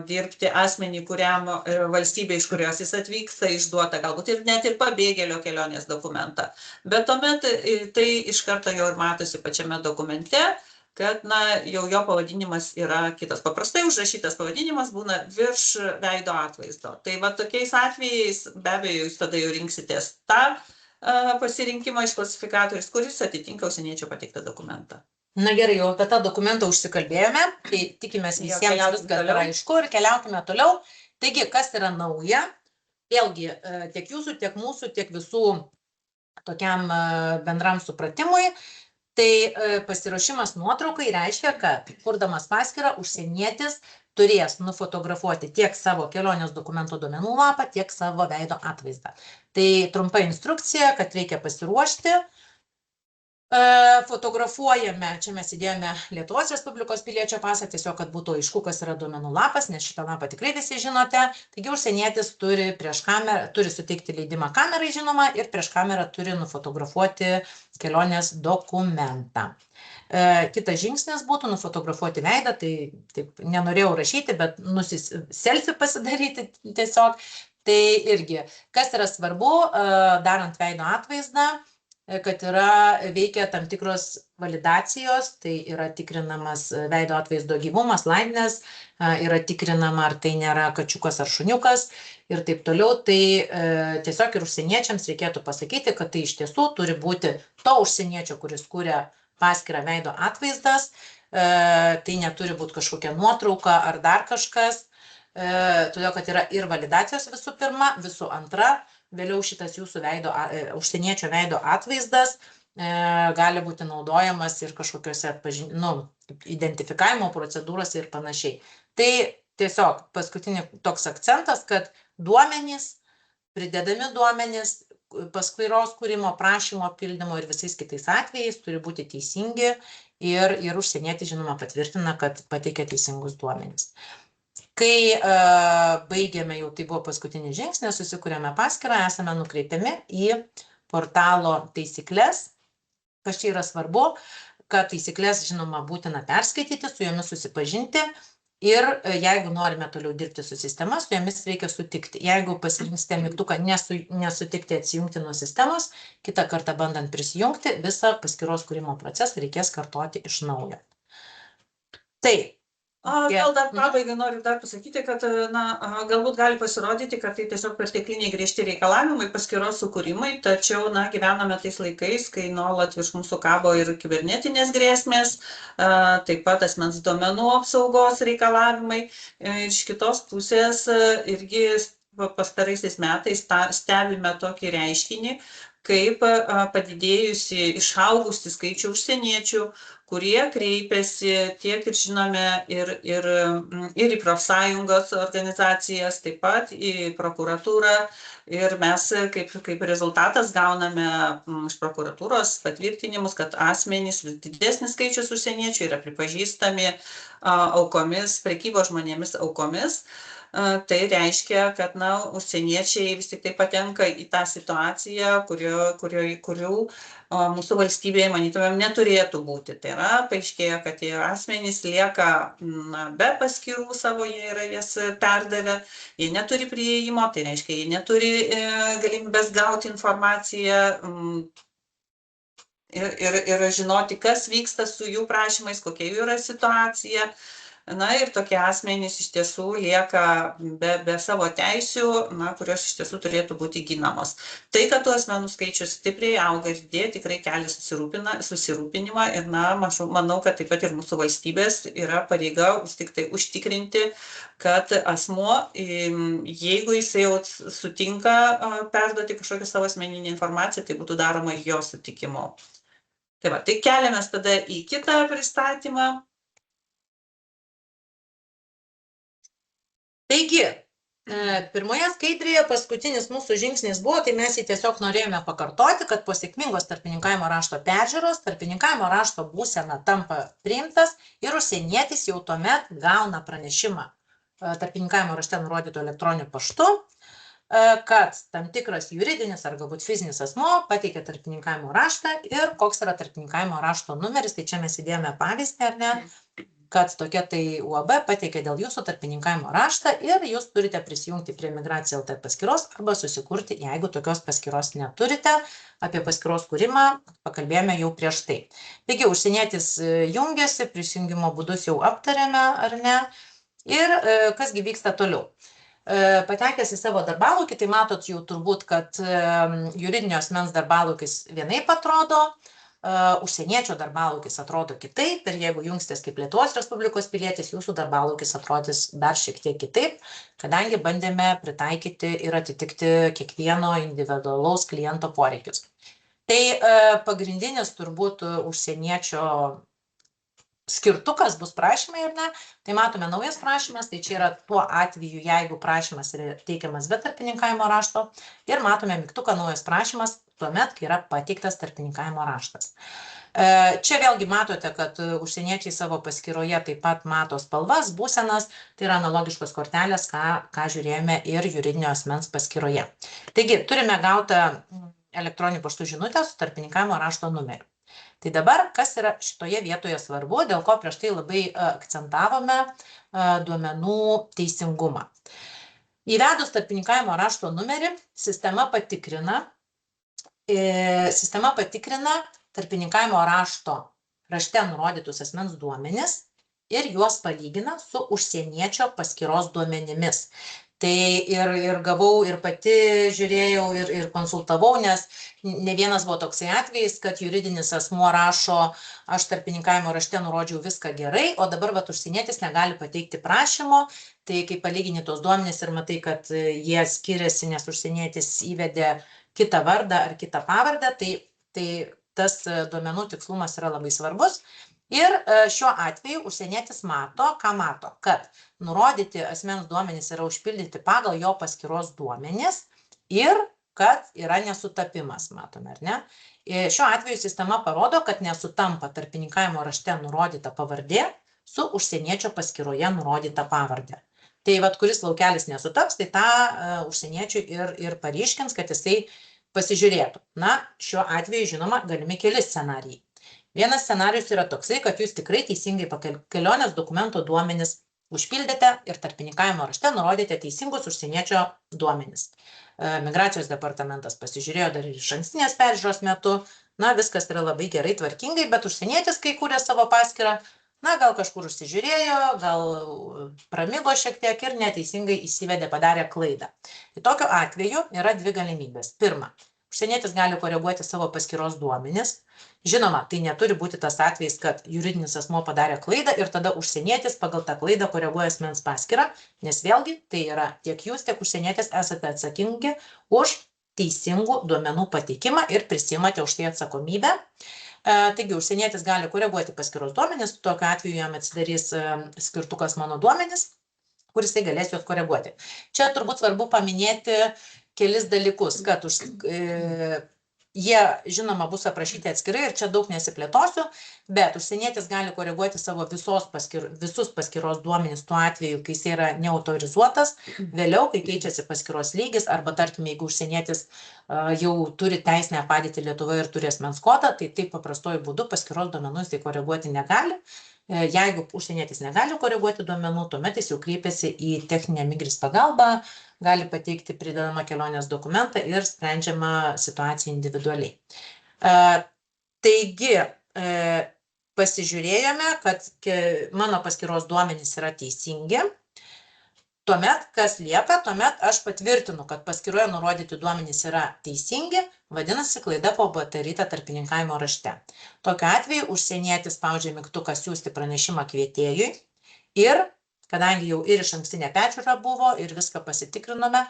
dirbti asmenį, kuriam valstybė, iš kurios jis atvyksta, išduota galbūt ir net ir pabėgėlio kelionės dokumentą. Bet tuomet tai iš karto jau ir matosi pačiame dokumente, kad jau jo pavadinimas yra kitas. Paprastai užrašytas pavadinimas būna virš veido atvaizdo. Tai tokiais atvejais be abejo jūs tada jau rinksitės tą pasirinkimą iš klasifikatorius, kuris atitinka užsieniečio pateiktą dokumentą. Gerai, jau apie tą dokumentą užsikalbėjome, tai tikimės visiems viskas yra aišku ir keliaukime toliau. Taigi, kas yra nauja? Vėlgi, tiek jūsų, tiek mūsų, tiek visų tokiam bendram supratimui, tai pasiruošimas nuotraukai reiškia, kad kurdamas paskyrą užsienietis turės nufotografuoti tiek savo kelionės dokumento duomenų lapą, tiek savo veido atvaizdą. Tai trumpa instrukcija, kad reikia pasiruošti. Fotografuojame, čia mes įdėjome Lietuvos Respublikos piliečio pasą, tiesiog, kad būtų aišku, kas yra duomenų lapas, nes šitą lapą tikrai visi žinote. Taigi užsienietis turi suteikti leidimą kamerai, žinoma, ir prieš kamerą turi nufotografuoti kelionės dokumentą. Kitas žingsnis būtų nufotografuoti veidą, tai taip nenorėjau rašyti, bet selfie pasidaryti tiesiog. Tai irgi, kas yra svarbu, darant veido atvaizdą, kad veikia tam tikros validacijos, tai yra tikrinamas veido atvaizdo gyvumas, laipsnis, yra tikrinama, ar tai nėra kačiukas ar šuniukas ir taip toliau. Tai tiesiog ir užsieniečiams reikėtų pasakyti, kad tai iš tiesų turi būti to užsieniečio, kuris kuria paskyrą veido atvaizdas, tai neturi būti kažkokia nuotrauka ar dar kažkas, todėl kad yra ir validacijos visų pirma, visų antra. Vėliau šitas jūsų užsieniečio veido atvaizdas gali būti naudojamas ir kažkokiuose identifikavimo procedūrose ir panašiai. Tai tiesiog paskutinį toks akcentas, kad duomenys, pridedami duomenys, paskyros kūrimo, prašymo pildymo ir visais kitais atvejais turi būti teisingi ir užsienietis, žinoma, patvirtina, kad pateikia teisingus duomenis. Kai baigėme, jau tai buvo paskutinis žingsnis, susikūrėme paskyrą, esame nukreipiami į portalo taisyklės. Kas čia yra svarbu, kad taisyklės, žinoma, būtina perskaityti, su jomis susipažinti ir jeigu norime toliau dirbti su sistema, su jomis reikia sutikti. Jeigu pasirinksite mygtuką nesutikti atsijungti nuo sistemos, kitą kartą bandant prisijungti, visą paskyros kūrimo procesą reikės kartoti iš naujo. Tai Gal dar pabaigai noriu dar pasakyti, kad galbūt gali pasirodyti, kad tai tiesiog pertekliniai griežti reikalavimai paskyros sukūrimai, tačiau gyvename tais laikais, kai nuolat virš mūsų kabo ir kibernetinės grėsmės, taip pat asmens duomenų apsaugos reikalavimai. Iš kitos pusės irgi pastaraisiais metais stebime tokį reiškinį, kaip padidėjusi, išaugusi skaičių užsieniečių, kurie kreipiasi tiek ir žinome ir į profsąjungos organizacijas, taip pat į prokuratūrą. Ir mes kaip rezultatas gauname iš prokuratūros patvirtinimus, kad asmenys, didesnis skaičius užsieniečių yra pripažįstami aukomis, prekybos žmonėmis aukomis. Tai reiškia, kad užsieniečiai vis tik tai patenka į tą situaciją, kurių mūsų valstybėje, manytumėm, neturėtų būti. Tai yra, paaiškėjo, kad tie asmenys lieka be paskyrų savo, jie yra jas perdavę, jie neturi prieimo, tai reiškia, jie neturi galimybės gauti informaciją ir žinoti, kas vyksta su jų prašymais, kokia jų yra situacija. Ir tokie asmenys iš tiesų lieka be savo teisių, kurios iš tiesų turėtų būti ginamos. Tai, kad tų asmenų skaičius stipriai auga ir didėja, tikrai kelia susirūpinimą ir manau, kad taip pat ir mūsų valstybės yra pareiga tik tai užtikrinti, kad asmuo, jeigu jisai jau sutinka perduoti kažkokią savo asmeninę informaciją, tai būtų daroma jo sutikimu. Tai keliamės tada į kitą pristatymą. Taigi, pirmoje skaidrėje paskutinis mūsų žingsnis buvo, tai mes jį tiesiog norėjome pakartoti, kad po sėkmingos tarpininkavimo rašto peržiūros, tarpininkavimo rašto būsena tampa priimtas ir užsienietis jau tuomet gauna pranešimą tarpininkavimo rašte nurodytų elektroniniu paštu, kad tam tikras juridinis ar galbūt fizinis asmuo pateikė tarpininkavimo raštą ir koks yra tarpininkavimo rašto numeris, tai čia mes įdėjome pavyzdį, ar ne? Kad tokia tai UAB pateikė dėl jūsų tarpininkavimo raštą ir jūs turite prisijungti prie Migracija LT paskyros arba susikurti, jeigu tokios paskyros neturite. Apie paskyros kūrimą pakalbėjome jau prieš tai. Taigi, užsienietis jungiasi, prisijungimo būdus jau aptarėme, ar ne? Ir kasgi vyksta toliau. Patekęs į savo darbalaukį, tai matot jau turbūt, kad juridinio asmens darbalaukis vienaip atrodo, užsieniečio darbalaukis atrodo kitaip ir jeigu jungsitės kaip Lietuvos Respublikos pilietis, jūsų darbalaukis atrodys dar šiek tiek kitaip, kadangi bandėme pritaikyti ir atitikti kiekvieno individualaus kliento poreikius. Tai pagrindinis turbūt užsieniečio skirtukas bus prašymai, ar ne? Tai matome naujas prašymas, tai čia yra tuo atveju, jeigu prašymas yra teikiamas be tarpininkavimo rašto ir matome mygtuką naujas prašymas, tuomet, kai yra pateiktas tarpininkavimo raštas. Čia vėlgi matote, kad užsieniečiai savo paskyroje taip pat mato spalvas, būsenas, tai yra analogiškos kortelės, ką žiūrėjome ir juridinio asmens paskyroje. Taigi, turime gautą elektroninių paštų žinutę su tarpininkavimo rašto numeriu. Tai dabar, kas yra šitoje vietoje svarbu, dėl ko prieš tai labai akcentavome duomenų teisingumą. Įvedus tarpininkavimo rašto numerį, sistema patikrina tarpininkavimo rašte nurodytus asmens duomenis ir juos palygina su užsieniečio paskyros duomenimis. Tai ir gavau, ir pati žiūrėjau, ir konsultavau, nes ne vienas buvo toksai atvejis, kad juridinis asmuo rašo, aš tarpininkavimo rašte nurodžiau viską gerai, o dabar užsienietis negali pateikti prašymo, tai kai palygini tos duomenis ir matai, kad jie skiriasi, nes užsienietis įvedė kitą vardą ar kitą pavardę, tai tas duomenų tikslumas yra labai svarbus. Ir šiuo atveju užsienietis mato, kad nurodyti asmens duomenys yra užpildyti pagal jo paskyros duomenis ir kad yra nesutapimas, matome, ar ne? Šiuo atveju sistema parodo, kad nesutampa tarpininkavimo rašte nurodyta pavardė su užsieniečio paskyroje nurodyta pavardė. Tai vat, kuris laukelis nesutaps, tai tą užsieniečiui ir paryškins, kad jisai pasižiūrėtų. Na, šiuo atveju, žinoma, galimi keli scenarijai. Vienas scenarijus yra toksai, kad jūs tikrai teisingai kelionės dokumento duomenis užpildėte ir tarpininkavimo rašte nurodėte teisingus užsieniečio duomenis. Migracijos departamentas pasižiūrėjo dar ir išankstinės peržiūros metu. Na, viskas yra labai gerai, tvarkingai, bet užsienietis, kai kūrė savo paskyrą, na, gal kažkur užsižiūrėjo, gal pramigo šiek tiek ir neteisingai įsivedė, padarė klaidą. Tai tokiu atveju yra dvi galimybės. Pirma, užsienietis gali koreguoti savo paskyros duomenis. Žinoma, tai neturi būti tas atvejis, kad juridinis asmuo padarė klaidą ir tada užsienietis pagal tą klaidą koreguoja asmens paskyrą, nes vėlgi tai yra tiek jūs, tiek užsienietis esate atsakingi už teisingų duomenų pateikimą ir prisimate už tai atsakomybę. Taigi, užsienietis gali koreguoti paskyros duomenis, tokiu atveju jam atsidarys skirtukas mano duomenis, kuris tai galės juos koreguoti. Čia turbūt svarbu paminėti kelis dalykus, kad jie, žinoma, bus aprašyti atskirai ir čia daug nesiplėtosiu, bet užsienietis gali koreguoti savo visus paskyros duomenis tuo atveju, kai jis yra neautorizuotas, vėliau, kai keičiasi paskyros lygis, arba tarkim, jeigu užsienietis jau turi teisinę padėtį Lietuvoje ir turi asmens kodą, tai taip paprastuoju būdu paskyros duomenų jis tai koreguoti negali. Jeigu užsienietis negali koreguoti duomenų, tuomet jis jau kreipiasi į techninę Migris pagalbą, gali pateikti pridedamą kelionės dokumentą ir sprendžiama situacija individualiai. Taigi, pasižiūrėjome, kad mano paskyros duomenys yra teisingi. Tuomet, kas lieka, tuomet aš patvirtinu, kad paskyroje nurodyti duomenys yra teisingi, vadinasi, klaida buvo padaryta tarpininkavimo rašte. Tokiu atveju užsienietis spaudžia mygtuką siųsti pranešimą kvietėjui ir, kadangi jau ir išankstinė peržiūra buvo ir viską pasitikrinome,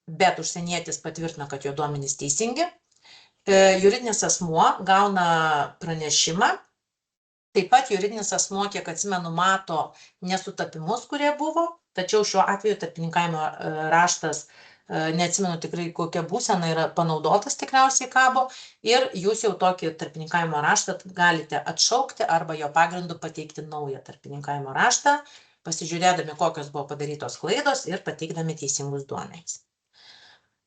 bet užsienietis patvirtino, kad jo duomenys teisingi, juridinis asmuo gauna pranešimą. Taip pat juridinis asmuo, kiek atsimenu, mato nesutapimus, kurie buvo, tačiau šiuo atveju tarpininkavimo raštas, neatsimenu tikrai kokia būsena, yra panaudotas tikriausiai kabo ir jūs jau tokį tarpininkavimo raštą galite atšaukti arba jo pagrindu pateikti naują tarpininkavimo raštą, pasižiūrėdami, kokios buvo padarytos klaidos ir pateikdami teisingus duomenys.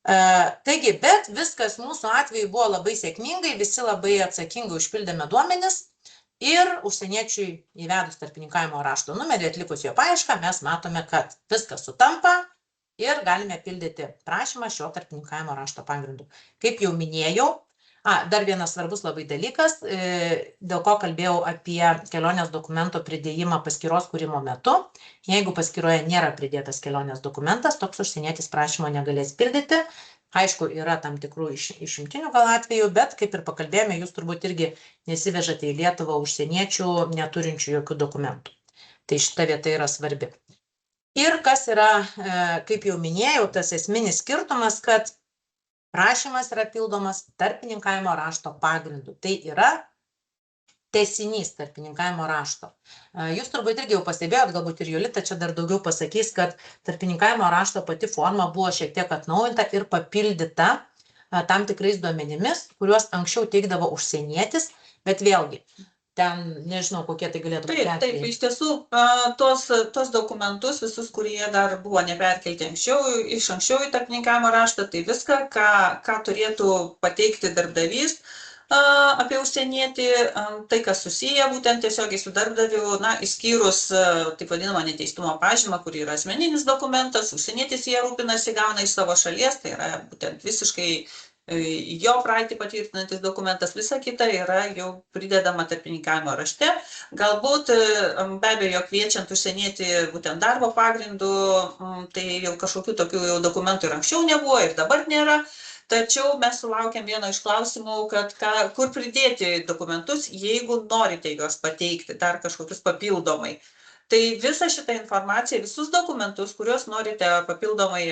Taigi, bet viskas mūsų atveju buvo labai sėkmingai, visi labai atsakingai užpildėme duomenis. Ir užsieniečiui įvedus tarpininkavimo rašto numerį, atlikus jo paiešką, mes matome, kad viskas sutampa ir galime pildyti prašymą šio tarpininkavimo rašto pagrindu. Kaip jau minėjau, dar vienas svarbus labai dalykas, dėl ko kalbėjau apie kelionės dokumento pridėjimą paskyros kūrimo metu. Jeigu paskyroje nėra pridėtas kelionės dokumentas, toks užsienietis prašymo negalės pildyti. Aišku, yra tam tikrų išimtinių gal atvejų, bet kaip ir pakalbėjome, jūs turbūt irgi nesivežate į Lietuvą užsieniečių neturinčių jokių dokumentų. Tai šita vieta yra svarbi. Ir kas yra, kaip jau minėjau, tas esminis skirtumas, kad prašymas yra pildomas tarpininkavimo rašto pagrindu. Tai yra tęsinys tarpininkavimo rašto. Jūs turbūt irgi jau pastebėjot, galbūt ir Jolita čia dar daugiau pasakys, kad tarpininkavimo rašto pati forma buvo šiek tiek atnaujinta ir papildyta tam tikrais duomenimis, kuriuos anksčiau teikdavo užsienietis, bet vėlgi, ten nežinau, kokie tai galėtų būti. Taip, iš tiesų, tos dokumentus, visus, kurie dar buvo neperkelti iš anksčiau į tarpininkavimo raštą, tai viską, ką turėtų pateikti darbdavys, apie užsienietį, tai, kas susiję būtent tiesiogiai su darbdaviu, išskyrus taip vadinamą neteistumo pažymą, kur yra asmeninis dokumentas, užsienietis jie rūpinasi, gauna iš savo šalies, tai yra būtent visiškai jo praeitį patvirtinantis dokumentas, visa kita yra jau pridedama tarpininkavimo rašte. Galbūt be abejo kviečiant užsienietį būtent darbo pagrindu, tai jau kažkokių tokių dokumentų ir anksčiau nebuvo ir dabar nėra. Tačiau mes sulaukėm vieno iš klausimų, kad kur pridėti dokumentus, jeigu norite juos pateikti dar kažkokius papildomai. Tai visą šitą informaciją, visus dokumentus, kuriuos norite papildomai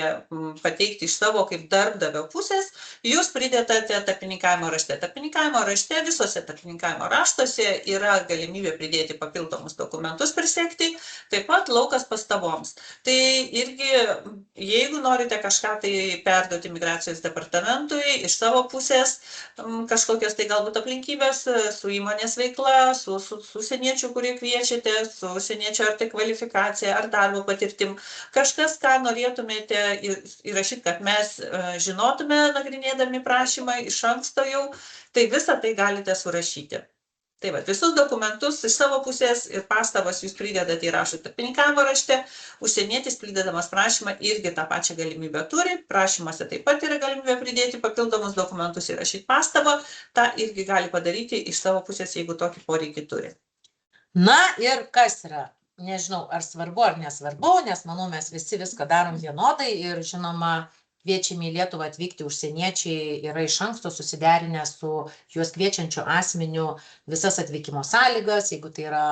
pateikti iš savo kaip darbdavio pusės, jūs pridedate tarpininkavimo rašte. Tarpininkavimo rašte, visose tarpininkavimo raštuose yra galimybė pridėti papildomus dokumentus prisegti, taip pat laukas pastaboms. Tai irgi, jeigu norite kažką tai perduoti migracijos departamentui iš savo pusės, kažkokios tai galbūt aplinkybės su įmonės veikla, su užsieniečių, kurie kviečiate, su užsieniečių ar tai kvalifikacija, ar darbo patirtim. Kažkas, ką norėtumėte įrašyti, kad mes žinotume, nagrinėdami prašymą iš anksto jau, tai visą tai galite surašyti. Tai va, visus dokumentus iš savo pusės ir pastabas jūs pridedate įrašote tarpininkavimo rašte, užsienietis pridedamas prašymą irgi tą pačią galimybę turi, prašymuose taip pat yra galimybė pridėti papildomus dokumentus įrašyti pastabą, tą irgi gali padaryti iš savo pusės, jeigu tokį poreikį turi. Na ir kas yra? Nežinau, ar svarbu ar nesvarbu, nes manau, mes visi viską darom vienodai ir žinoma, kviečiami į Lietuvą atvykti užsieniečiai yra iš anksto susiderinę su juos kviečiančiu asmeniu visas atvykimo sąlygas, jeigu tai yra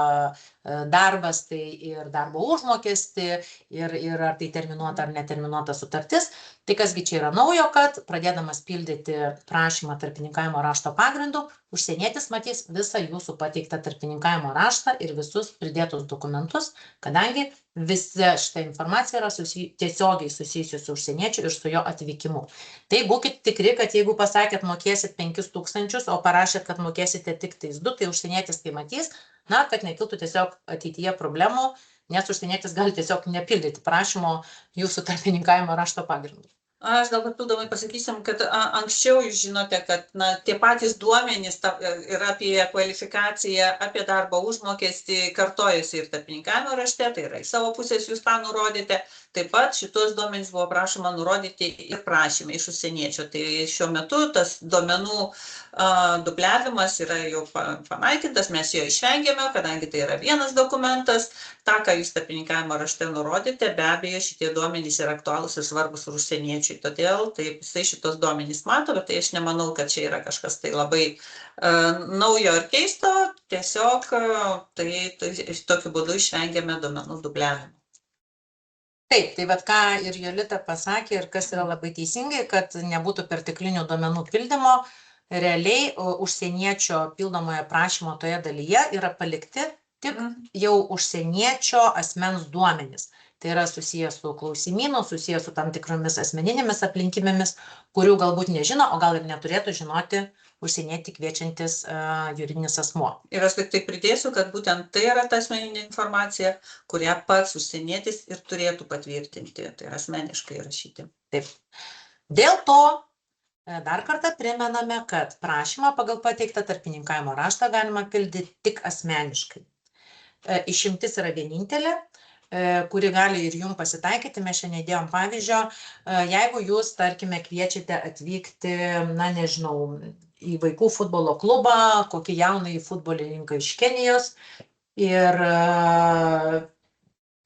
darbas, tai ir darbo užmokestį, ir ar tai terminuota ar neterminuota sutartis. Tai kasgi čia yra naujo, kad pradėdamas pildyti prašymą tarpininkavimo rašto pagrindu, užsienietis matys visą jūsų pateiktą tarpininkavimo raštą ir visus pridėtus dokumentus, kadangi visa šita informacija yra tiesiogiai susijusi su užsieniečiu ir su jo atvykimu. Tai būkit tikri, kad jeigu pasakėt mokėsit 5 000, o parašėt, kad mokėsite tik tais 2, tai užsienietis tai matys, na, kad nekiltų tiesiog ateityje problemų, nes užsienietis gali tiesiog nepildyti prašymo jūsų tarpininkavimo rašto pagrindu. Aš gal papildomai pasakysim, kad anksčiau jūs žinote, kad tie patys duomenys ir apie kvalifikaciją, apie darbo užmokestį kartojasi ir tarpininkavimo rašte, tai yra iš savo pusės jūs tą nurodėte. Taip pat šitos duomenys buvo prašoma nurodyti ir prašymai iš užsieniečio. Tai šiuo metu tas duomenų dubliavimas yra jau panaikintas, mes jo išvengėme, kadangi tai yra vienas dokumentas. Ta, ką jūs tarpininkavimo rašte nurodėte, be abejo, šitie duomenys yra aktualūs ir svarbus ir užsieniečiui. Todėl taip jisai šitos duomenys mato, bet tai aš nemanau, kad čia yra kažkas tai labai naujo ir keisto. Tiesiog tokiu būdu išvengėme duomenų dubliavimo. Taip, tai vat ką ir Jolita pasakė ir kas yra labai teisingai, kad nebūtų perteklinių duomenų pildymo, realiai užsieniečio pildomoje prašymo toje dalyje yra palikti tik jau užsieniečio asmens duomenys. Tai yra susijęs su klausimynu, susijęs su tam tikromis asmeninėmis aplinkybėmis, kurių galbūt nežino, o gal ir neturėtų žinoti užsienietį kviečiantis juridinis asmuo. Ir aš tik tai pridėsiu, kad būtent tai yra ta asmeninė informacija, kurią pats užsienietis ir turėtų patvirtinti, tai yra asmeniškai rašyti. Taip. Dėl to dar kartą primename, kad prašymą pagal pateiktą tarpininkavimo raštą galima pildyti tik asmeniškai. Išimtis yra vienintelė, kuri gali ir jums pasitaikyti, mes šiandien įdėjom pavyzdžio, jeigu jūs, tarkime, kviečiate atvykti, na nežinau, į vaikų futbolo klubą, kokį jaunąjį futbolininką iš Kenijos ir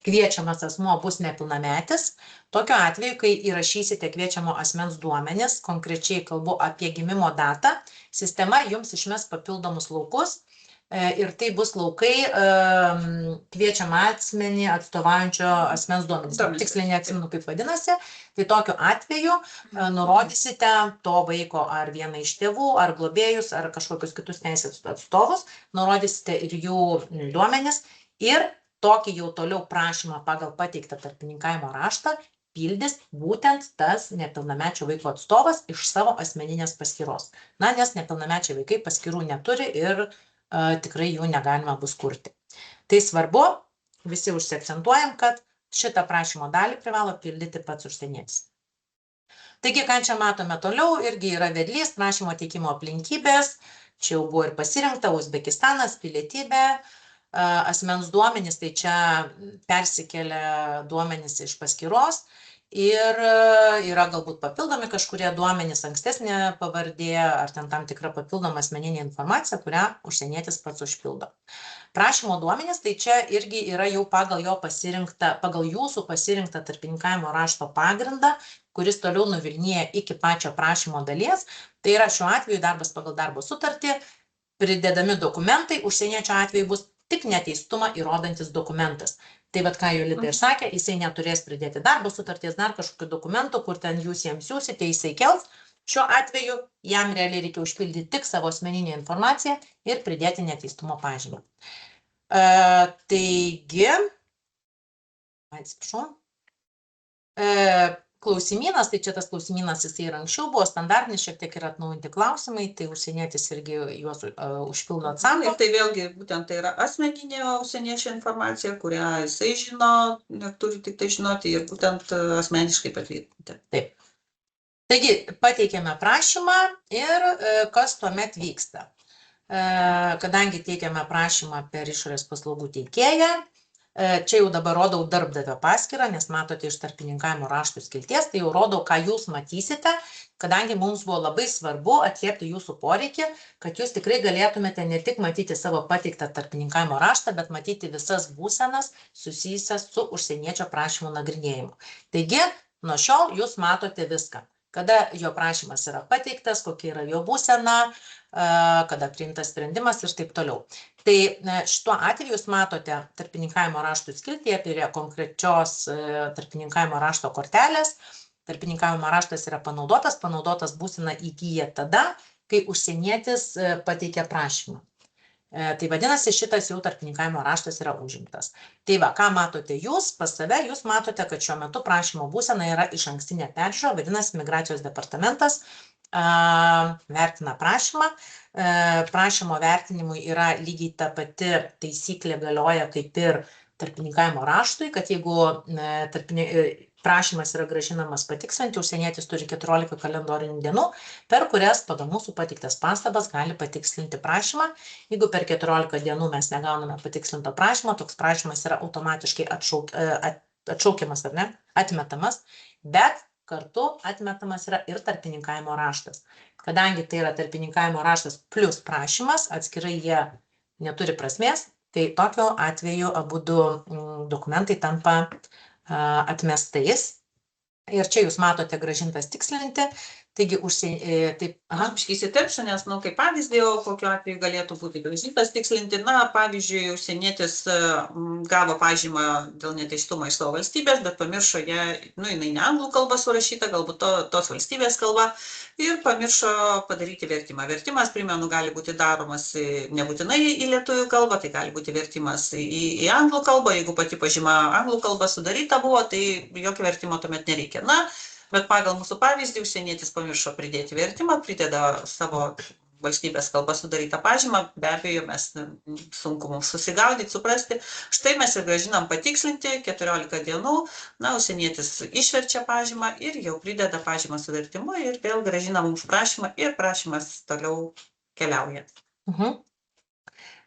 kviečiamas asmuo bus nepilnametis. Tokiu atveju, kai įrašysite kviečiamo asmens duomenis, konkrečiai kalbu apie gimimo datą, sistema jums išmes papildomus laukus ir tai bus laukai kviečiamą asmenį atstovaujančio asmens duomenis. Tiksliai neatsimenu, kaip vadinasi. Tai tokiu atveju nurodysite to vaiko ar vieną iš tėvų, ar globėjus, ar kažkokius kitus teisės atstovus, nurodysite ir jų duomenis ir tokį jau toliau prašymą pagal pateiktą tarpininkavimo raštą pildys būtent tas nepilnamečio vaiko atstovas iš savo asmeninės paskyros. Na, nes nepilnamečiai vaikai paskyrų neturi ir tikrai jų negalima bus kurti. Tai svarbu, visi užsiakcentuojam, kad šitą prašymo dalį privalo pildyti pats užsienietis. Taigi, ką čia matome toliau, irgi yra vedlys, prašymo teikimo aplinkybės, čia jau buvo ir pasirinkta Uzbekistanas, pilietybė, asmens duomenys, tai čia persikelia duomenys iš paskyros ir yra galbūt papildomi kažkurie duomenys, ankstesnė pavardė ar ten tam tikra papildoma asmeninė informacija, kurią užsienietis pats užpildo. Prašymo duomenys, tai čia irgi yra jau pagal jūsų pasirinktą tarpininkavimo rašto pagrindą, kuris toliau nuvilnija iki pačio prašymo dalies. Tai yra šiuo atveju darbas pagal darbo sutartį, pridedami dokumentai, užsieniečio atveju bus tik neteistumą įrodantis dokumentas. Tai vat, ką Jolita ir sakė, jisai neturės pridėti darbo sutarties, dar kažkokių dokumentų, kur ten jūs jiems siūsite, jisai kels. Šiuo atveju jam realiai reikia užpildyti tik savo asmeninę informaciją ir pridėti neteistumo pažymą. Taigi, atsiprašau, klausimynas, tai čia tas klausimynas jisai ir anksčiau buvo standartinis, šiek tiek yra atnaujinti klausimai, tai užsienietis irgi juos užpildo atsako. Ir tai vėlgi būtent tai yra asmeninė užsieniečio informacija, kurią jisai žino ir turi tik tai žinoti ir būtent asmeniškai patvirtinti. Taip. Taigi, pateikėme prašymą ir kas tuomet vyksta. Kadangi teikiame prašymą per išorės paslaugų teikėją, čia jau dabar rodau darbdavio paskyrą, nes matote iš tarpininkavimo raštų skilties, tai jau rodau, ką jūs matysite, kadangi mums buvo labai svarbu atliepti jūsų poreikį, kad jūs tikrai galėtumėte ne tik matyti savo pateiktą tarpininkavimo raštą, bet matyti visas būsenas susijusias su užsieniečio prašymų nagrinėjimu. Taigi, nuo šiol jūs matote viską. Kada jo prašymas yra pateiktas, kokia yra jo būsena, kada priimtas sprendimas ir taip toliau. Tai šituo atveju jūs matote tarpininkavimo raštų skiltyje, prie konkrečios tarpininkavimo rašto kortelės. Tarpininkavimo raštas yra panaudotas būsena įgyja tada, kai užsienietis pateikia prašymą. Tai vadinasi, šitas jau tarpininkavimo raštas yra užimtas. Tai va, ką matote jūs pas save, jūs matote, kad šiuo metu prašymo būsena yra išankstinė peržiūra, vadinasi, Migracijos departamentas vertina prašymą. Prašymo vertinimui yra lygiai ta pati taisyklė galioja kaip ir tarpininkavimo raštui, kad jeigu prašymas yra grąžinamas patikslinti, užsienietis turi 14 kalendorinių dienų, per kurias pagal mūsų pateiktas pastabas gali patikslinti prašymą. Jeigu per 14 dienų mes negauname patikslinto prašymo, toks prašymas yra automatiškai atšaukiamas ar ne, atmetamas, bet kartu atmetamas yra ir tarpininkavimo raštas. Kadangi tai yra tarpininkavimo raštas plus prašymas, atskirai jie neturi prasmės, tai tokiu atveju abudu dokumentai tampa atmestais. Ir čia jūs matote grąžintas tikslinti. Taigi, taip, Aš įsiterpsiu, nes, kaip pavyzdį, kokiu atveju galėtų būti grąžintas tikslinti. Pavyzdžiui, užsienietis gavo pažymą dėl neteistumo iš savo valstybės, bet pamiršo ją, jinai ne anglų kalba surašyta, galbūt tos valstybės kalba, ir pamiršo padaryti vertimą. Vertimas, primenu, gali būti daromas nebūtinai į lietuvių kalbą, tai gali būti vertimas į anglų kalbą. Jeigu pati pažyma anglų kalba sudaryta buvo, tai jokio vertimo tuomet nereikia. Bet pagal mūsų pavyzdį užsienietis pamiršo pridėti vertimą, prideda savo valstybės kalba sudarytą pažymą, be abejo, mes sunku mums susigaudyti, suprasti. Štai mes ir grąžinam patikslinti 14 dienų, užsienietis išverčia pažymą ir jau prideda pažymą su vertimu ir vėl grąžina mums prašymą ir prašymas toliau keliauja.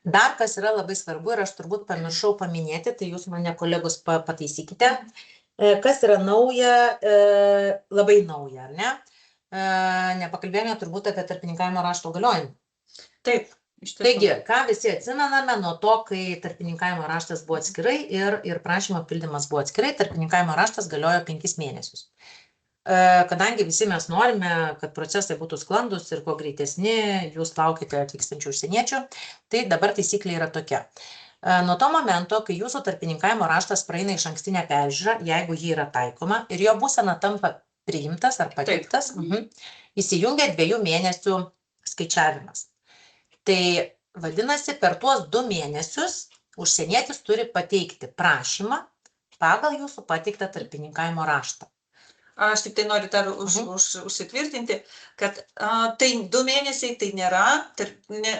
Dar kas yra labai svarbu ir aš turbūt pamiršau paminėti, tai jūs mane kolegos pataisykite. Kas yra nauja, labai nauja, ar ne? Nepakalbėjome turbūt apie tarpininkavimo rašto galiojimą. Taip, iš tiesų. Taigi, ką visi atsimename nuo to, kai tarpininkavimo raštas buvo atskirai ir prašymo pildymas buvo atskirai, tarpininkavimo raštas galiojo 5 mėnesius. Kadangi visi mes norime, kad procesai būtų sklandus ir kuo greitesni, jūs laukite atvykstančių užsieniečių, tai dabar taisyklė yra tokia. Nuo to momento, kai jūsų tarpininkavimo raštas praeina išankstinę peržiūrą, jeigu jį yra taikoma ir jo būsena tampa priimtas ar pateiktas, įsijungia 2 mėnesių skaičiavimas. Tai vadinasi, per tuos 2 mėnesius užsienietis turi pateikti prašymą pagal jūsų pateiktą tarpininkavimo raštą. Aš tik tai noriu dar užsitvirtinti, kad tai 2 mėnesiai tai nėra,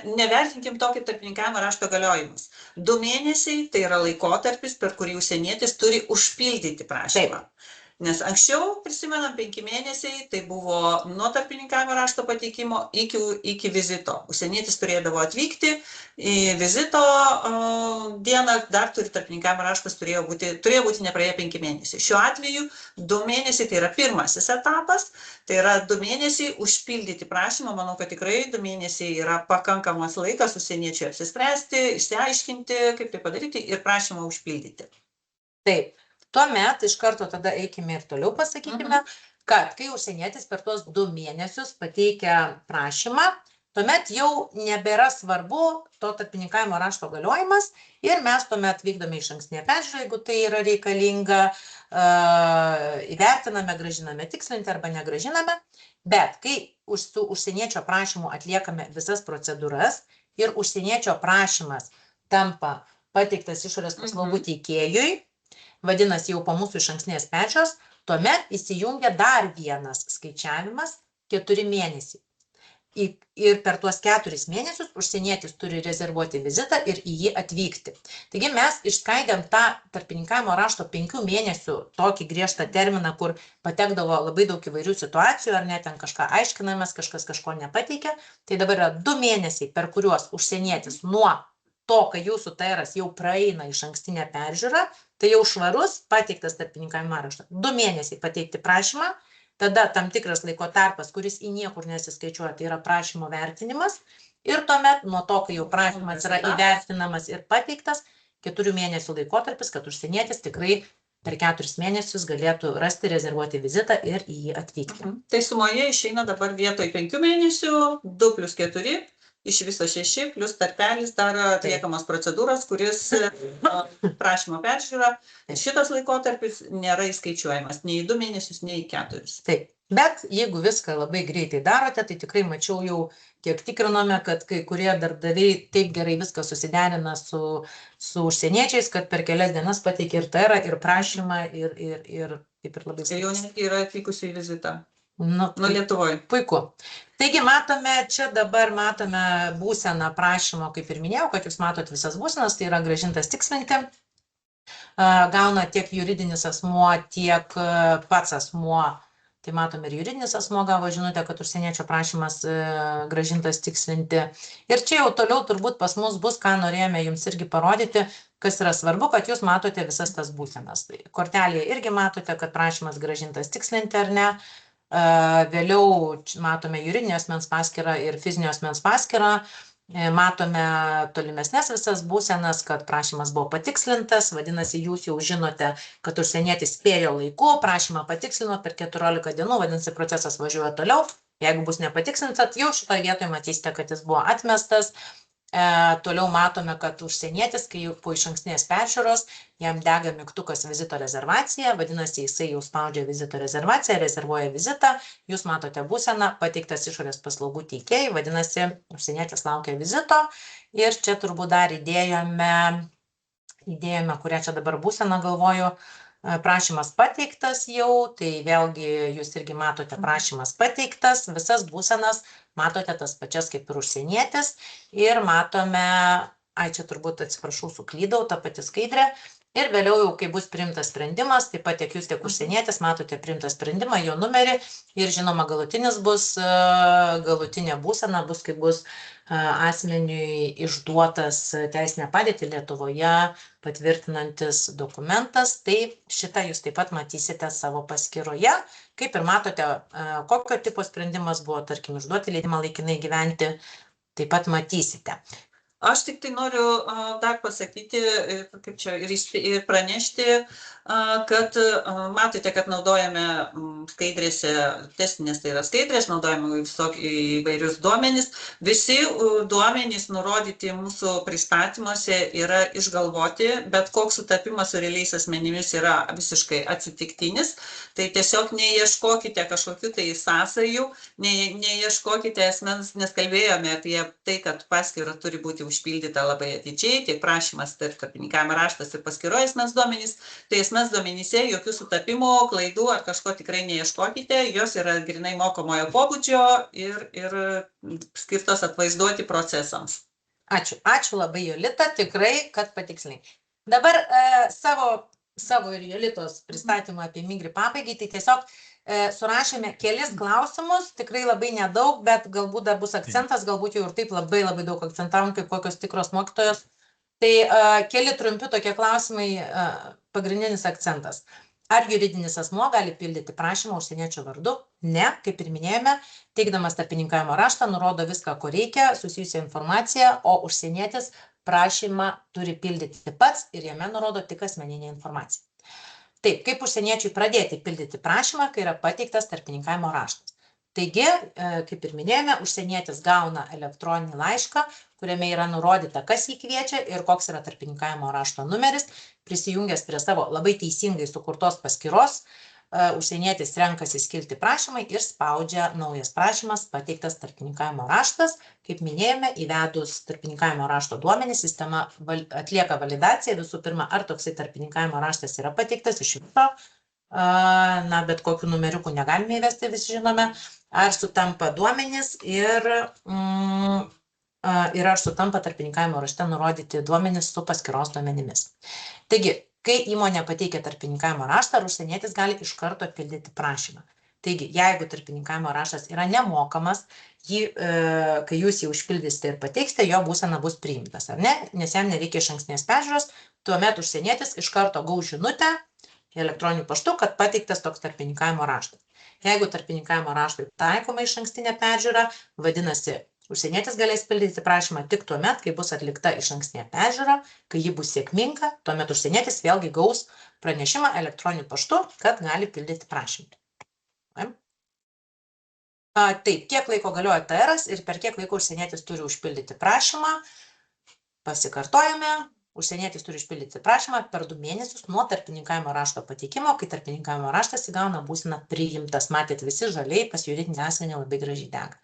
nevertinkim to kaip tarpininkavimo rašto galiojimas. 2 mėnesiai tai yra laikotarpis, per kurį užsienietis turi užpildyti prašymą. Nes anksčiau, prisimenam, 5 mėnesiai, tai buvo nuo tarpininkavimo rašto pateikimo iki vizito. Užsienietis turėdavo atvykti į vizito dieną, dar tarpininkavimo raštas turėjo būti nepraėję 5 mėnesiai. Šiuo atveju 2 mėnesiai tai yra pirmasis etapas, tai yra 2 mėnesiai užpildyti prašymą. Manau, kad tikrai 2 mėnesiai yra pakankamas laikas užsieniečiui apsispręsti, išsiaiškinti, kaip tai padaryti ir prašymą užpildyti. Taip. Tuomet iš karto tada eikime ir toliau pasakykime, kad kai užsienietis per tuos 2 mėnesius pateikia prašymą, tuomet jau nebėra svarbu to tarpininkavimo rašto galiojimas ir mes tuomet vykdome išankstinę peržiūrą, jeigu tai yra reikalinga, įvertiname, gražiname tikslinti arba negražiname, bet kai su užsieniečio prašymu atliekame visas procedūras ir užsieniečio prašymas tampa pateiktas išorės paslaugų teikėjui, vadinasi jau po mūsų išankstinės peržiūros, tuomet įsijungia dar vienas skaičiavimas 4 mėnesiai. Ir per tuos 4 mėnesius užsienietis turi rezervuoti vizitą ir į jį atvykti. Taigi mes išskaidėm tą tarpininkavimo rašto 5 mėnesių tokį griežtą terminą, kur patekdavo labai daug įvairių situacijų, ar net ten kažką aiškinamės, kažkas kažko nepateikė. Tai dabar yra 2 mėnesiai, per kuriuos užsienietis nuo to, kai jūsų TR jau praeina išankstinę peržiūrą, tai jau švarus pateiktas tarpininkavimo raštas. 2 mėnesiai pateikti prašymą, tada tam tikras laiko tarpas, kuris į niekur nesiskaičiuoja, tai yra prašymo vertinimas. Ir tuomet nuo to, kai jau prašymas yra įvertinamas ir pateiktas, 4 mėnesių laikotarpis, kad užsienietis tikrai per 4 mėnesius galėtų rasti, rezervuoti vizitą ir į jį atvykti. Tai sumoje išeina dabar vietoj 5 mėnesių, 2 + 4. Iš viso 6, plus tarpelis dar atliekamos procedūros, kuris prašymo peržiūra. Šitas laikotarpis nėra įskaičiuojamas nei į 2 mėnesius, nei į 4. Taip, bet jeigu viską labai greitai darote, tai tikrai mačiau jau, kiek tikrinome, kad kai kurie darbdaviai taip gerai viską susiderina su užsieniečiais, kad per kelias dienas pateikia ir TR, ir prašymą, ir kaip ir labai... Tai jau netgi yra atvykusių į vizitą. Nu, Lietuvoje. Puiku. Taigi čia dabar matome būseną prašymo, kaip ir minėjau, kad jūs matot visas būsenas, tai yra grąžintas tikslinti. Gauna tiek juridinis asmuo, tiek pats asmuo. Tai matome ir juridinis asmuo gavo žinutę, kad užsieniečio prašymas grąžintas tikslinti. Ir čia jau toliau turbūt pas mus bus, ką norėjome jums irgi parodyti, kas yra svarbu, kad jūs matote visas tas būsenas. Tai kortelėje irgi matote, kad prašymas grąžintas tikslinti ar ne. Vėliau matome juridinio asmens paskyrą ir fizinio asmens paskyrą, matome tolimesnės visas būsenas, kad prašymas buvo patikslintas, vadinasi, jūs jau žinote, kad užsienietis spėjo laiku, prašymą patikslino per 14 dienų, vadinasi, procesas važiuoja toliau. Jeigu bus nepatikslintas, jau šitoje vietoje matysite, kad jis buvo atmestas. Toliau matome, kad užsienietis, kai po išankstinės peržiūros, jam dega mygtukas vizito rezervacija, vadinasi, jisai jau spaudžia vizito rezervaciją, rezervuoja vizitą, jūs matote būseną, pateiktas išorės paslaugų teikėjai, vadinasi, užsienietis laukia vizito ir čia turbūt dar įdėjome, kurią čia dabar būseną galvoju, prašymas pateiktas jau, tai vėlgi jūs irgi matote prašymas pateiktas, visas būsenas matote tas pačias kaip ir užsienietis ir matome, čia turbūt atsiprašau, suklydau, ta pati skaidrė. Ir vėliau jau, kai bus priimtas sprendimas, taip pat tiek jūs, tiek užsienietis, matote priimtą sprendimą, jo numerį ir žinoma galutinis bus, galutinė būsena bus, kai bus asmeniui išduotas teisinę padėtį Lietuvoje patvirtinantis dokumentas. Tai šitą jūs taip pat matysite savo paskyroje. Kaip ir matote, kokio tipo sprendimas buvo, tarkim, išduoti leidimą laikinai gyventi, taip pat matysite. Aš tik tai noriu dar pasakyti, kaip čia ir pranešti, kad matote, kad naudojame skaidrėse, testinės tai yra skaidrės, naudojame įvairius duomenys. Visi duomenys nurodyti mūsų pristatymuose yra išgalvoti, bet koks sutapimas su realiais asmenimis yra visiškai atsitiktinis. Tai tiesiog neieškokite kažkokių tai sąsajų, neieškokite asmens, nes kalbėjome apie tai, kad paskyra turi būti užpildyta labai atidžiai, tiek prašymas, tarpininkavimo raštas ir paskyroje asmens duomenys. Tai asmens duomenyse jokių sutapimų, klaidų ar kažko tikrai neieškokite, jos yra grinai mokomojo pobūdžio ir skirtos atvaizduoti procesams. Ačiū labai, Jolita, tikrai, kad patikslinai. Dabar savo ir Jolitos pristatymą apie Migri pabaigai, tai tiesiog surašėme kelis klausimus, tikrai labai nedaug, bet galbūt dar bus akcentas, galbūt jau ir taip labai daug akcentavom, kaip kokios tikros mokytojos. Tai keli trumpi tokie klausimai, pagrindinis akcentas. Ar juridinis asmuo gali pildyti prašymą užsieniečio vardu? Ne, kaip ir minėjome, teikdamas tarpininkavimo raštą nurodo viską, ko reikia, susijusią informaciją, o užsienietis prašymą turi pildyti pats ir jame nurodo tik asmeninę informaciją. Taip, kaip užsieniečiui pradėti pildyti prašymą, kai yra pateiktas tarpininkavimo raštas. Taigi, kaip ir minėjome, užsienietis gauna elektroninį laišką, kuriame yra nurodyta, kas jį kviečia ir koks yra tarpininkavimo rašto numeris. Prisijungęs prie savo labai teisingai sukurtos paskyros, užsienietis renkasi skiltį prašymai ir spaudžia naujas prašymas, pateiktas tarpininkavimo raštas. Kaip minėjome, įvedus tarpininkavimo rašto duomenys, sistema atlieka validaciją. Visų pirma, ar toksai tarpininkavimo raštas yra pateiktas iš viso, bet kokiu numeriuku negalime įvesti, visi žinome, ar sutampa duomenys ir ar sutampa tarpininkavimo rašte nurodyti duomenys su paskyros duomenimis. Taigi, kai įmonė pateikia tarpininkavimo raštą, užsienietis gali iš karto pildyti prašymą. Taigi, jeigu tarpininkavimo raštas yra nemokamas, kai jūs jį užpildysite ir pateiksite, jo būsena bus priimtas, ar ne? Nes jam nereikia išankstinės peržiūros, tuomet užsienietis iš karto gaus žinutę elektroniniu paštu, kad pateiktas toks tarpininkavimo raštas. Jeigu tarpininkavimo raštui taikoma išankstinė peržiūra, vadinasi, užsienietis galės pildyti prašymą tik tuomet, kai bus atlikta išankstinė peržiūra, kai ji bus sėkminga, tuomet užsienietis vėlgi gaus pranešimą elektroniniu paštu, kad gali pildyti prašymą. Taip, kiek laiko galioja TR ir per kiek laiko užsienietis turi užpildyti prašymą. Pasikartojame. Užsienietis turi išpildyti prašymą per 2 mėnesius nuo tarpininkavimo rašto pateikimo, kai tarpininkavimo raštas įgauna būseną priimtas. Matėt, visi žaliai pas juridinį asmenį labai gražiai dega.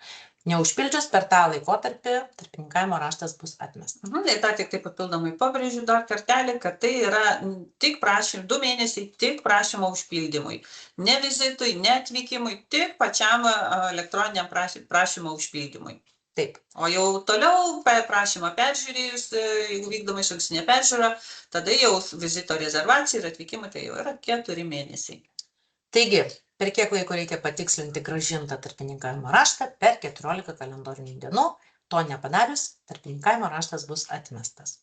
Neužpildžius per tą laikotarpį tarpininkavimo raštas bus atmestas. Ir tą tik tai papildomai pabrėžiu dar kartelį, kad tai yra tik 2 mėnesiai tik prašymo užpildymui. Ne vizitui, ne atvykimui, tik pačiam elektroniniam prašymo užpildymui. Taip. O jau toliau prašymą peržiūrėjus, jeigu vykdoma išankstinė peržiūra, tada jau vizito rezervacija ir atvykimai tai jau yra 4 mėnesiai. Taigi, per kiek laiko reikia patikslinti grąžintą tarpininkavimo raštą? Per 14 kalendorinių dienų. To nepadarius, tarpininkavimo raštas bus atmestas.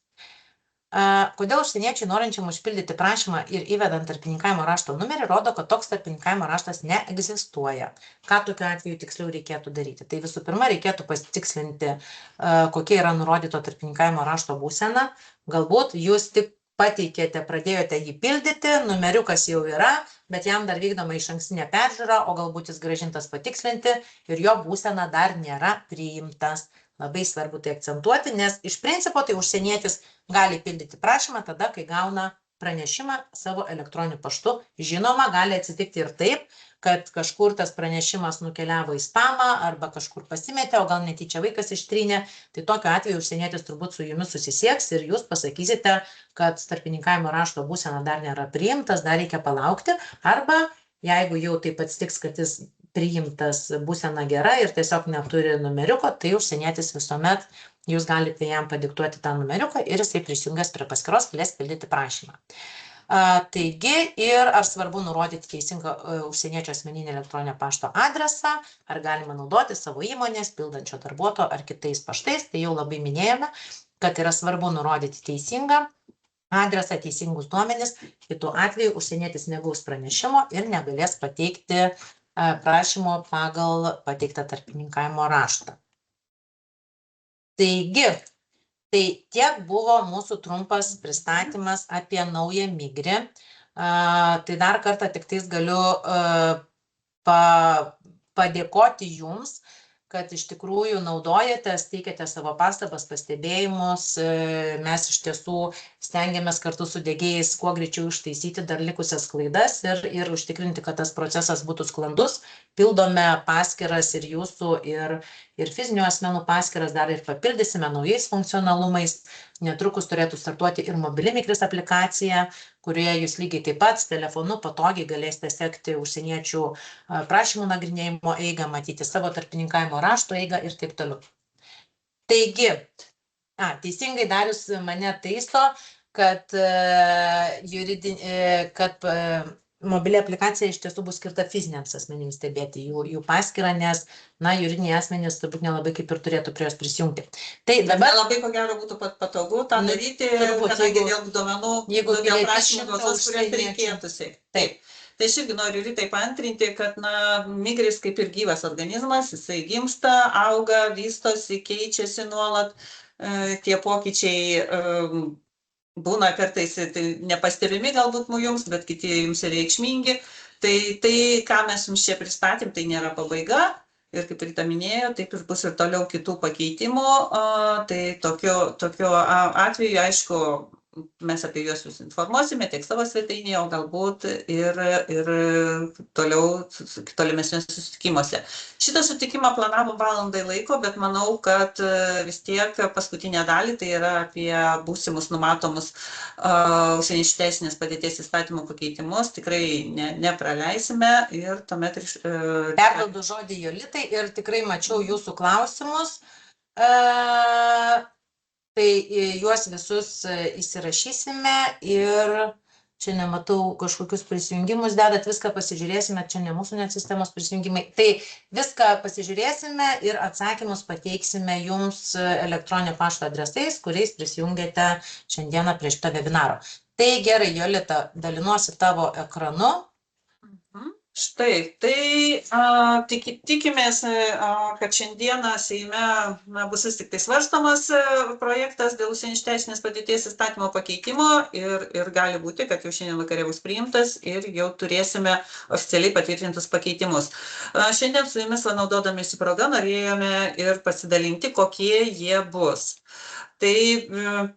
Kodėl užsieniečiai norinčiam užpildyti prašymą ir įvedant tarpininkavimo rašto numerį rodo, kad toks tarpininkavimo raštas neegzistuoja. Ką tokiu atveju tiksliau reikėtų daryti? Tai visų pirma, reikėtų pasitikslinti, kokia yra nurodyto tarpininkavimo rašto būsena. Galbūt jūs tik pateikėte, pradėjote jį pildyti, numeriukas jau yra, bet jam dar vykdoma išankstinė peržiūra, o galbūt jis grąžintas patikslinti ir jo būsena dar nėra priimtas. Labai svarbu tai akcentuoti, nes iš principo tai užsienietis gali pildyti prašymą tada, kai gauna pranešimą savo elektroniniu paštu. Žinoma, gali atsitikti ir taip, kad kažkur tas pranešimas nukeliavo į spamą arba kažkur pasimetė, o gal netyčia vaikas ištrynė. Tai tokiu atveju užsienietis turbūt su jumis susisieks ir jūs pasakysite, kad tarpininkavimo rašto būsena dar nėra priimtas, dar reikia palaukti. Arba jeigu jau taip atsitiks, kad jis priimtas būsena gera ir tiesiog neturi numeriuko, tai užsienietis visuomet, jūs galite jam padiktuoti tą numeriuką ir jisai prisijungęs prie paskyros galės pildyti prašymą. Taigi, ir ar svarbu nurodyti teisingą užsieniečio asmeninį elektroninio pašto adresą, ar galima naudoti savo įmonės, pildančio darbuotojo ar kitais paštais, tai jau labai minėjome, kad yra svarbu nurodyti teisingą adresą, teisingus duomenis, kitu atveju užsienietis negaus pranešimo ir negalės pateikti prašymo pagal pateiktą tarpininkavimo raštą. Taigi, tai tiek buvo mūsų trumpas pristatymas apie naują migrį. Tai dar kartą tik tais galiu padėkoti jums, kad iš tikrųjų naudojatės, teikiate savo pastabas, pastebėjimus. Mes iš tiesų stengiamės kartu su diegėjais kuo greičiau ištaisyti dar likusias klaidas ir užtikrinti, kad tas procesas būtų sklandus. Pildome paskyras ir jūsų, ir fizinių asmenų paskyras dar ir papildysime naujais funkcionalumais. Netrukus turėtų startuoti ir mobili Migris aplikacija, kurioje jūs lygiai taip pat telefonu patogiai galėsite sekti užsieniečių prašymų nagrinėjimo eigą, matyti savo tarpininkavimo rašto eigą ir taip toliau. Taigi, teisingai Darius mane taiso, kad mobili aplikacija iš tiesų bus skirta fiziniams asmenims stebėti jų paskyrą, nes juridiniai asmenys turbūt nelabai kaip ir turėtų prie jos prisijungti. Tai dabar labai ko gero būtų patogu tą daryti, kadangi dėl duomenų, dėl prašymų gausos, kurias reikėtų siekti. Taip. Tai aš irgi noriu Ritai paantrinti, kad Migris kaip ir gyvas organizmas, jisai gimsta, auga, vystosi, keičiasi nuolat, tie pokyčiai būna kartais nepastebimi galbūt jums, bet kiti jums yra reikšmingi. Tai, ką mes jums čia pristatėm, tai nėra pabaiga. Ir kaip Rita minėjo, taip ir bus ir toliau kitų pakeitimų. Tai tokiu atveju, aišku, mes apie juos jūs informuosime tiek savo svetainėje, o galbūt ir toliau tolimesniuose susitikimuose. Šitą susitikimą planavom valandai laiko, bet manau, kad vis tiek paskutinė dalį, tai yra apie būsimus numatomus užsieniečių teisinės padėties įstatymų pakeitimus, tikrai nepraleisime ir tuomet perduodu žodį Jolitai ir tikrai mačiau jūsų klausimus. Tai juos visus įsirašysime ir čia nematau kažkokius prisijungimus, dedat viską pasižiūrėsime, čia ne mūsų net sistemos prisijungimai. Tai viską pasižiūrėsime ir atsakymus pateiksime jums elektroninio pašto adresais, kuriais prisijungėte šiandieną prie šito webinaro. Tai gerai, Jolita, dalinuosi tavo ekranu. Štai, tai tikimės, kad šiandieną Seime bus vis tik tai svarstomas projektas dėl užsieniečių teisinės padėties įstatymo pakeitimo ir gali būti, kad jau šiandien vakare bus priimtas ir jau turėsime oficialiai patvirtintus pakeitimus. Šiandien su jumis naudodamiesi proga norėjome ir pasidalinti, kokie jie bus. Tai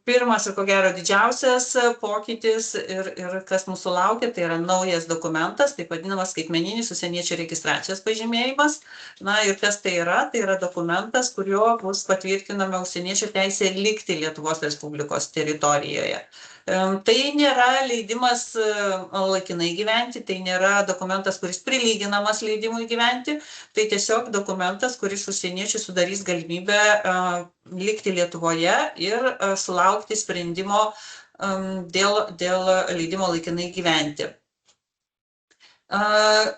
pirmas ir ko gero didžiausias pokytis ir kas mūsų laukia, tai yra naujas dokumentas, taip vadinamas skaitmeninis užsieniečių registracijos pažymėjimas. Na ir kas tai yra dokumentas, kuriuo bus patvirtinama užsieniečių teisė likti Lietuvos Respublikos teritorijoje. Tai nėra leidimas laikinai gyventi, tai nėra dokumentas, kuris prilyginamas leidimui gyventi, tai tiesiog dokumentas, kuris užsieniečiui sudarys galimybę likti Lietuvoje ir sulaukti sprendimo dėl leidimo laikinai gyventi.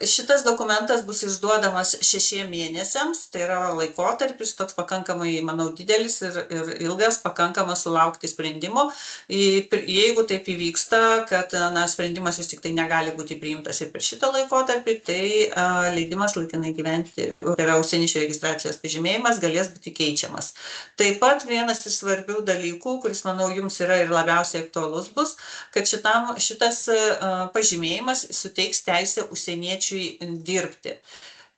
Šitas dokumentas bus išduodamas 6 mėnesiams, tai yra laikotarpis toks pakankamai, manau, didelis ir ilgas, pakankamas sulaukti sprendimo. Jeigu taip įvyksta, kad sprendimas vis tik tai negali būti priimtas ir per šitą laikotarpį, tai leidimas laikinai gyventi, tai yra užsieniečių registracijos pažymėjimas, galės būti keičiamas. Taip pat vienas iš svarbių dalykų, kuris, manau, jums yra ir labiausiai aktualus bus, kad šitas pažymėjimas suteiks teisę užsieniečiui dirbti.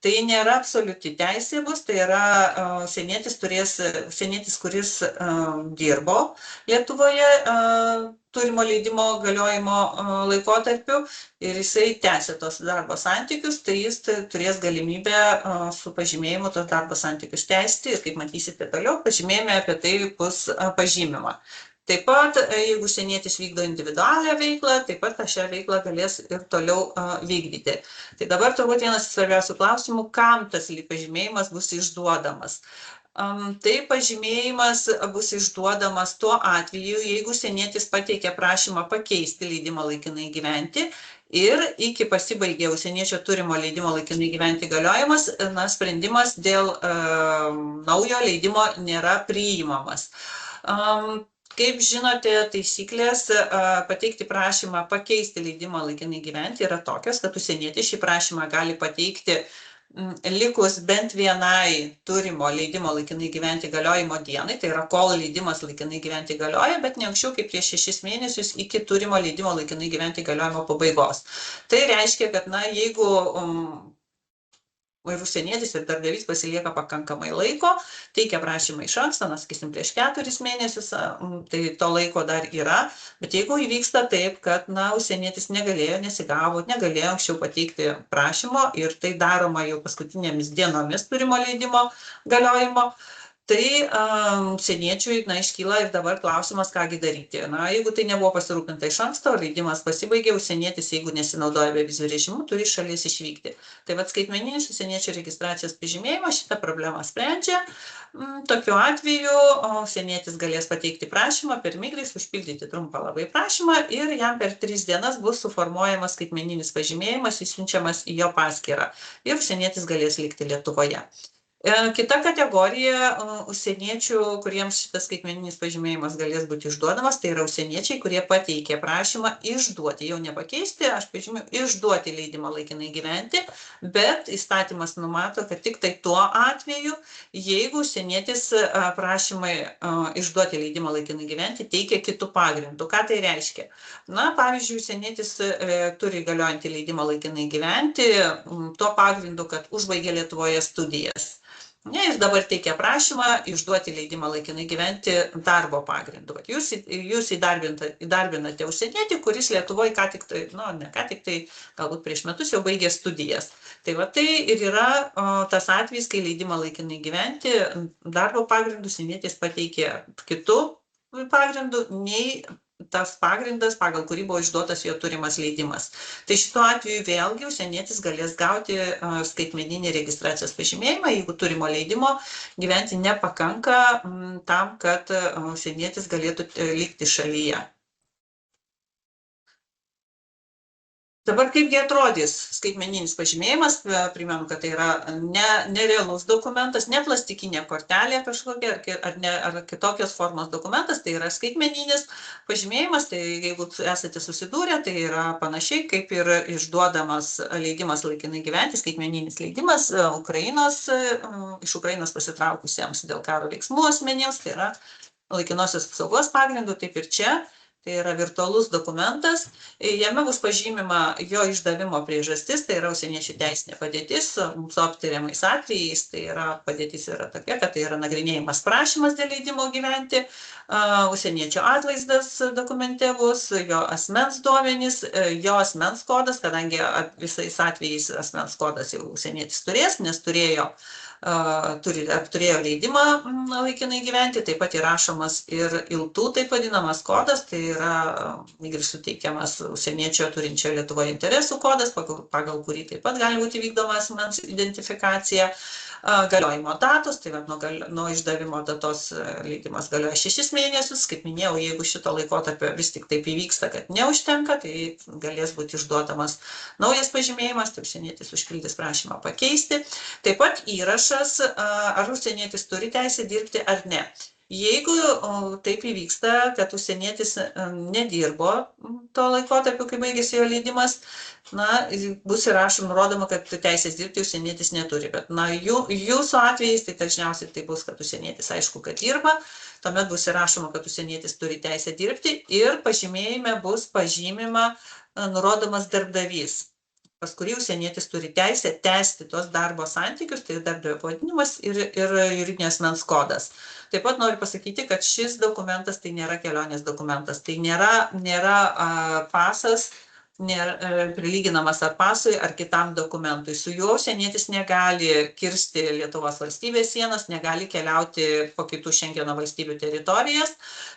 Tai nėra absoliuti teisė bus, tai yra užsienietis, kuris dirbo Lietuvoje turimo leidimo galiojimo laikotarpiu ir jisai tęsia tos darbo santykius, tai jis turės galimybę su pažymėjimu tos darbo santykius tęsti ir kaip matysite toliau, pažymėjime apie tai bus pažymima. Taip pat, jeigu užsienietis vykdo individualią veiklą, taip pat šią veiklą galės ir toliau vykdyti. Tai dabar turbūt vienas svarbiausių klausimų, kam tas pažymėjimas bus išduodamas. Tai pažymėjimas bus išduodamas tuo atveju, jeigu užsienietis pateikia prašymą pakeisti leidimą laikinai gyventi ir iki pasibaigė užsieniečio turimo leidimo laikinai gyventi galiojimas, sprendimas dėl naujo leidimo nėra priimamas. Kaip žinote, taisyklės pateikti prašymą pakeisti leidimą laikinai gyventi yra tokios, kad užsienietis šį prašymą gali pateikti likus bent vienai turimo leidimo laikinai gyventi galiojimo dienai, tai yra kol leidimas laikinai gyventi galioja, bet ne anksčiau kaip prieš 6 mėnesius iki turimo leidimo laikinai gyventi galiojimo pabaigos. Tai reiškia, kad jeigu ir užsienietis ir darbdavys pasilieka pakankamai laiko, teikia prašymą iš anksto, sakysim, prieš 4 mėnesius, tai to laiko dar yra, bet jeigu įvyksta taip, kad užsienietis negalėjo, nesigavo, negalėjo anksčiau pateikti prašymo ir tai daroma jau paskutinėmis dienomis turimo leidimo galiojimo, tai užsieniečiui iškyla ir dabar klausimas, kągi daryti. Jeigu tai nebuvo pasirūpinta iš anksto, leidimas pasibaigė, užsienietis, jeigu nesinaudoja bevizų režimu, turi iš šalies išvykti. Tai skaitmeninis užsieniečių registracijos pažymėjimas šitą problemą sprendžia. Tokiu atveju užsienietis galės pateikti prašymą per Migris, užpildyti trumpą labai prašymą ir jam per 3 dienas bus suformuojamas skaitmeninis pažymėjimas, išsiunčiamas į jo paskyrą ir užsienietis galės likti Lietuvoje. Kita kategorija užsieniečių, kuriems šitas skaitmeninis pažymėjimas galės būti išduodamas, tai yra užsieniečiai, kurie pateikė prašymą išduoti, jau nepakeisti, aš pažymiu, išduoti leidimą laikinai gyventi, bet įstatymas numato, kad tik tai tuo atveju, jeigu užsienietis prašymai išduoti leidimą laikinai gyventi teikia kitų pagrindų. Ką tai reiškia? Na, pavyzdžiui, užsienietis turi galiojantį leidimą laikinai gyventi tuo pagrindu, kad užbaigė Lietuvoje studijas. Ne, jis dabar teikia prašymą išduoti leidimą laikinai gyventi darbo pagrindu. Jūs įdarbinate užsienietį, kuris Lietuvoje ką tik tai, ne ką tik tai, galbūt prieš metus jau baigė studijas. Tai va tai ir yra tas atvejis, kai leidimą laikinai gyventi darbo pagrindu užsienietis pateikė kitų pagrindų, nei tas pagrindas, pagal kurį buvo išduotas jo turimas leidimas. Tai šituo atveju vėlgi užsienietis galės gauti skaitmeninį registracijos pažymėjimą, jeigu turimo leidimo gyventi nepakanka tam, kad užsienietis galėtų likti šalyje. Dabar kaipgi atrodys skaitmeninis pažymėjimas, primenu, kad tai yra nerealus dokumentas, ne plastikinė kortelė kažkokia ar kitokios formos dokumentas, tai yra skaitmeninis pažymėjimas, tai jeigu esate susidūrę, tai yra panašiai kaip ir išduodamas leidimas laikinai gyventi, skaitmeninis leidimas iš Ukrainos pasitraukusiems dėl karo veiksmų asmenims, tai yra laikinosios apsaugos pagrindų, taip ir čia. Tai yra virtualus dokumentas, jame bus pažymima jo išdavimo priežastis, tai yra užsieniečių teisinė padėtis, su aptariamais atvejais, tai yra padėtis yra tokia, kad tai yra nagrinėjimas prašymas dėl leidimo gyventi, užsieniečio atvaizdas dokumente bus, jo asmens duomenys, jo asmens kodas, kadangi visais atvejais asmens kodas jau užsienietis turės, nes turėjo leidimą laikinai gyventi, taip pat įrašomas ir ILTU, taip vadinamas kodas, tai yra suteikiamas užsieniečio turinčio Lietuvoje interesų kodas, pagal kurį taip pat gali būti vykdoma asmens identifikacija. Galiojimo datos, tai nuo išdavimo datos leidimas galioja 6 mėnesius, kaip minėjau, jeigu šito laikotarpio vis tik taip įvyksta, kad neužtenka, tai galės būti išduodamas naujas pažymėjimas, tai užsienietis užpildys prašymą pakeisti. Taip pat įrašas, ar užsienietis turi teisę dirbti ar ne. Jeigu taip įvyksta, kad užsienietis nedirbo to laikotarpio, kai baigėsi jo leidimas, bus nurodoma, kad teisės dirbti užsienietis neturi. Bet jūsų atvejais tai dažniausiai tai bus, kad užsienietis aišku, kad dirba, tuomet bus įrašoma, kad užsienietis turi teisę dirbti ir pažymėjime bus pažymima nurodomas darbdavys, pas kurį užsienietis turi teisę tęsti tos darbo santykius, tai darbdavio pavadinimas ir juridinio asmens kodas. Taip pat noriu pasakyti, kad šis dokumentas tai nėra kelionės dokumentas, tai nėra pasas, prilyginamas ar pasui, ar kitam dokumentui. Su juo užsienietis negali kirsti Lietuvos valstybės sienas, negali keliauti po kitų Šengeno valstybių teritorijas.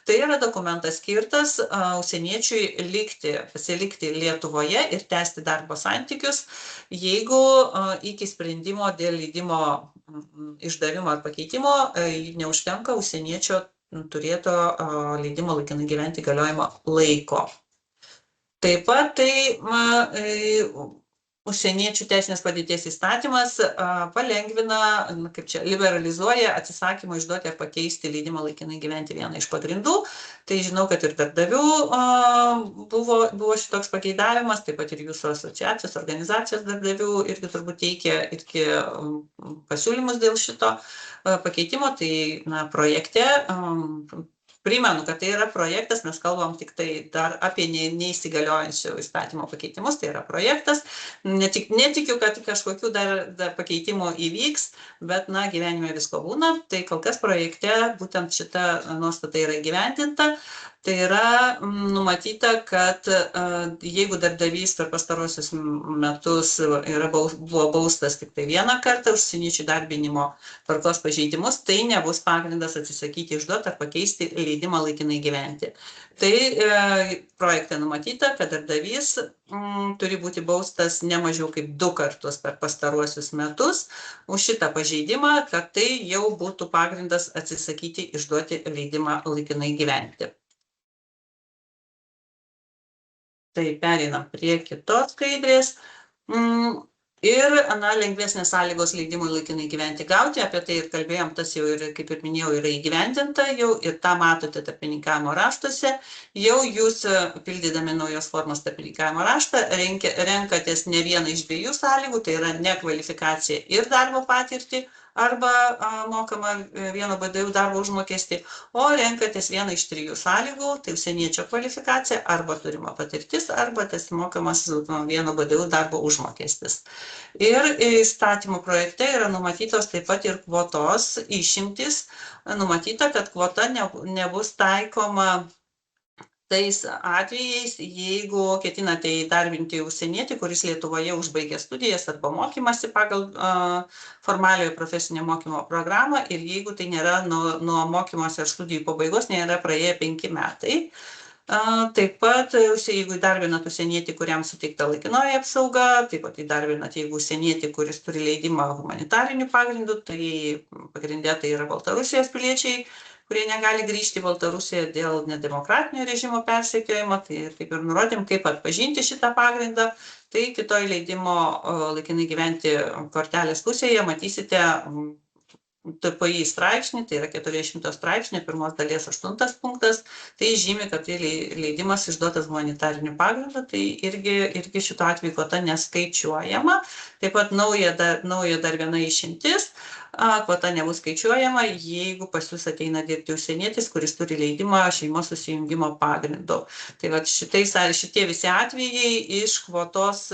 Tai yra dokumentas skirtas užsieniečiui pasilikti Lietuvoje ir tęsti darbo santykius, jeigu iki sprendimo dėl leidimo išdavimo ar pakeitimo neužtenka užsieniečio turėto leidimo laikinai gyventi galiojimo laiko. Taip pat užsieniečių teisinės padėties įstatymas palengvina, liberalizuoja atsisakymą išduoti ar pakeisti leidimą laikinai gyventi vieną iš pagrindų. Tai žinau, kad ir darbdavių buvo šitoks pageidavimas, taip pat ir jūsų asociacijos, organizacijos darbdavių irgi turbūt teikia irgi pasiūlymus dėl šito pakeitimo. Tai projekte primenu, kad tai yra projektas, mes kalbam tik tai dar apie neįsigaliojančių įstatymo pakeitimus, tai yra projektas. Netikiu, kad kažkokių dar pakeitimų įvyks, bet gyvenime visko būna. Tai kol kas projekte būtent šita nuostata yra įgyvendinta. Tai yra numatyta, kad jeigu darbdavys per pastarosius metus buvo baustas tik tai vieną kartą už užsieniečių darbinimo tvarkos pažeidimus, tai nebus pagrindas atsisakyti išduoti ar pakeisti leidimą laikinai gyventi. Tai projekte numatyta, kad darbdavys turi būti baustas ne mažiau kaip 2 kartus per pastaruosius metus už šitą pažeidimą, kad tai jau būtų pagrindas atsisakyti išduoti leidimą laikinai gyventi. Tai pereinam prie kitos skaidrės. Ir, lengvesnės sąlygos leidimui laikinai gyventi gauti, apie tai ir kalbėjom, tas jau ir, kaip ir minėjau, yra įgyvendinta jau ir tą matote tarpininkavimo raštuose. Jau jūs, pildydami naujos formos tarpininkavimo raštą, renkatės ne vieną iš dviejų sąlygų, tai yra ne kvalifikacija ir darbo patirtį, arba mokama vieno BDU darbo užmokestį, o renkatės vieną iš trijų sąlygų, tai užsieniečio kvalifikacija, arba turima patirtis, arba tas mokamas vieno BDU darbo užmokestis. Ir įstatymų projekte yra numatytos taip pat ir kvotos išimtis, numatyta, kad kvota nebus taikoma tais atvejais, jeigu ketinate įdarbinti užsienietį, kuris Lietuvoje užbaigė studijas arba mokymasi pagal formaliojo profesinio mokymo programą ir jeigu tai nėra nuo mokymosi ar studijų pabaigos, nėra praėję 5 metai. Taip pat, jeigu įdarbinat užsienietį, kuriam suteikta laikinoji apsauga, taip pat įdarbinat, jeigu užsienietį, kuris turi leidimą humanitarinių pagrindų, tai pagrindė tai yra Baltarusijos piliečiai, kurie negali grįžti į Baltarusiją dėl nedemokratinio režimo persekiojimo, tai kaip ir nurodėm, kaip atpažinti šitą pagrindą, tai kitoj leidimo laikinai gyventi kortelės pusėje matysite TPI straipsnį, tai yra 400 straipsnio, pirmos dalies 8 punktas, tai žymi, kad tai leidimas išduotas humanitariniu pagrindu, tai irgi šito atveju kvota neskaičiuojama. Taip pat nauja dar viena išimtis, kvota nebus skaičiuojama, jeigu pas jūs ateina dirbti užsienietis, kuris turi leidimą šeimos susijungimo pagrindu. Tai vat šitie visi atvejai iš kvotos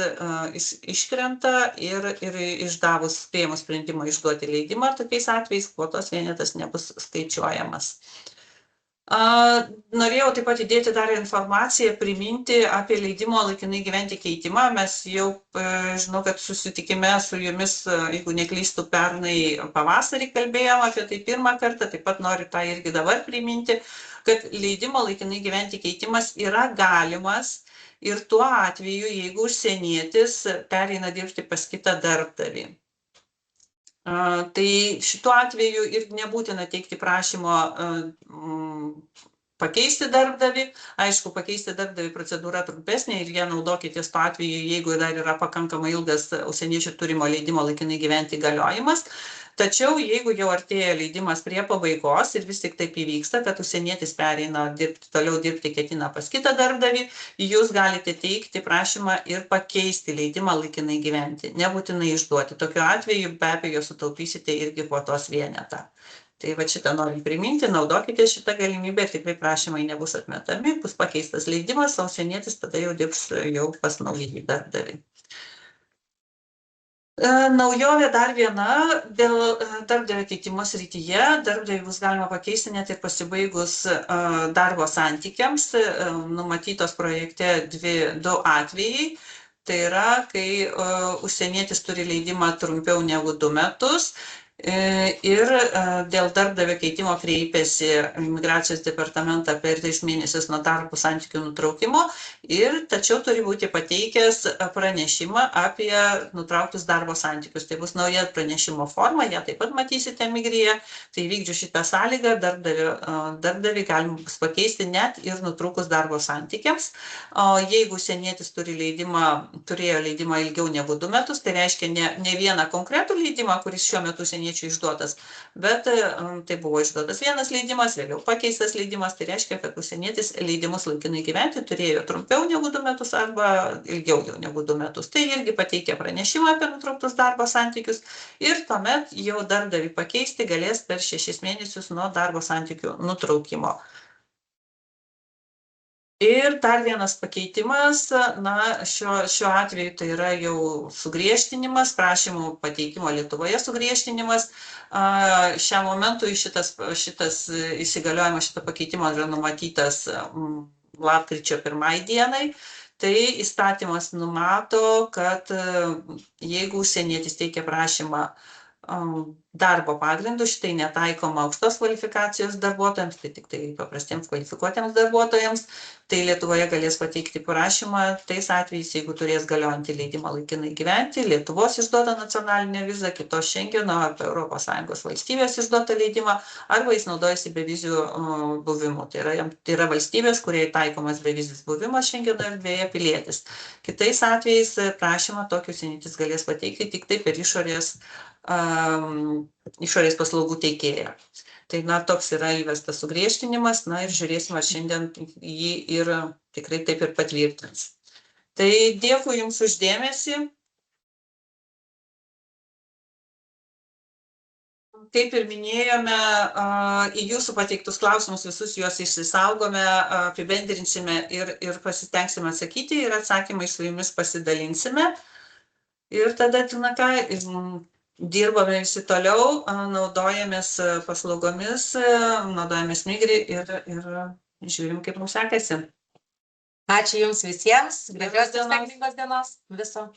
iškrenta ir išdavus spėjimus sprendimą išduoti leidimą, tokiais atvejais kvotos vienetas nebus skaičiuojamas. Norėjau taip pat įdėti dar informaciją, priminti apie leidimo laikinai gyventi keitimą. Mes jau, žinau, kad susitikime su jumis, jeigu neklystu, pernai pavasarį kalbėjom apie tai pirmą kartą, taip pat noriu tą irgi dabar priminti, kad leidimo laikinai gyventi keitimas yra galimas ir tuo atveju, jeigu užsienietis pereina dirbti pas kitą darbdavį. Tai šituo atveju ir nebūtina teikti prašymo pakeisti darbdavį. Aišku, pakeisti darbdavį procedūra trumpesnė ir jie naudokitės tuo atveju, jeigu dar yra pakankamai ilgas užsieniečių turimo leidimo laikinai gyventi galiojimas. Tačiau, jeigu jau artėja leidimas prie pabaigos ir vis tik taip įvyksta, kad užsienietis pereina toliau dirbti ketina pas kitą darbdavį, jūs galite teikti prašymą ir pakeisti leidimą laikinai gyventi, nebūtinai išduoti. Tokiu atveju be abejo sutaupysite irgi kvotos vienetą. Tai va šitą noriu priminti, naudokite šitą galimybę ir tikrai prašymai nebus atmetami, bus pakeistas leidimas, o užsienietis tada jau dirbs jau pas naująjį darbdavį. Naujovė dar viena, dėl darbdavio keitimo srityje, darbdavį bus galima pakeisti net ir pasibaigus darbo santykiams, numatytos projekte du atvejai, tai yra, kai užsienietis turi leidimą trumpiau negu 2 metus, ir dėl darbdavio keitimo kreipėsi Migracijos departamentą per 3 mėnesius nuo darbo santykių nutraukimo tačiau turi būti pateikęs pranešimą apie nutrauktus darbo santykius. Tai bus nauja pranešimo forma, ją taip pat matysite Migryje. Tai vykdžius šitą sąlygą darbdavį galima bus pakeisti net ir nutrūkus darbo santykiams. O jeigu užsienietis turėjo leidimą ilgiau negu 2 metus, tai reiškia ne vieną konkretų leidimą, kuris šiuo metu užsieniečiui išduotas, bet tai buvo išduotas vienas leidimas, vėliau pakeistas leidimas, tai reiškia, kad užsienietis leidimus laikinai gyventi turėjo trumpiau negu 2 metus arba ilgiau jau negu 2 metus. Tai irgi pateikė pranešimą apie nutrauktus darbo santykius ir tuomet jau darbdavį pakeisti galės per 6 mėnesius nuo darbo santykių nutraukimo. Ir dar vienas pakeitimas, šiuo atveju tai yra jau sugriežtinimas, prašymų pateikimo Lietuvoje sugriežtinimas. Šiam momentui šitas įsigaliojimas, šito pakeitimo yra numatytas lapkričio 1 dienai. Tai įstatymas numato, kad jeigu užsienietis teikia prašymą darbo pagrindu, šitai netaikoma aukštos kvalifikacijos darbuotojams, tai tik tai paprastiems kvalifikuotiems darbuotojams. Tai Lietuvoje galės pateikti prašymą tais atvejais, jeigu turės galiojantį leidimą laikinai gyventi, Lietuvos išduoda nacionalinę vizą, kitos Šengeno arba ES valstybės išduotą leidimą, arba jis naudojasi bevizių buvimu. Tai yra valstybės, kurie taikomas bevizis buvimas Šengeno erdvėje pilietis. Kitais atvejais prašymą tokius užsienietis galės pateikti tik tai per išorės paslaugų teikėją. Tai, toks yra įvestas sugriežtinimas, ir žiūrėsim, ar šiandien jį ir tikrai taip ir patvirtins. Tai dėkui Jums už dėmesį. Kaip ir minėjome, į Jūsų pateiktus klausimus visus juos išsisaugome, apibendrinsime ir pasitengsime atsakyti ir atsakymai su Jumis pasidalinsime. Ir tada, dirbame visi toliau, naudojamės paslaugomis, naudojamės Migri ir žiūrim, kaip mums sekasi. Ačiū Jums visiems, gražios ir sėkmingos dienos viso.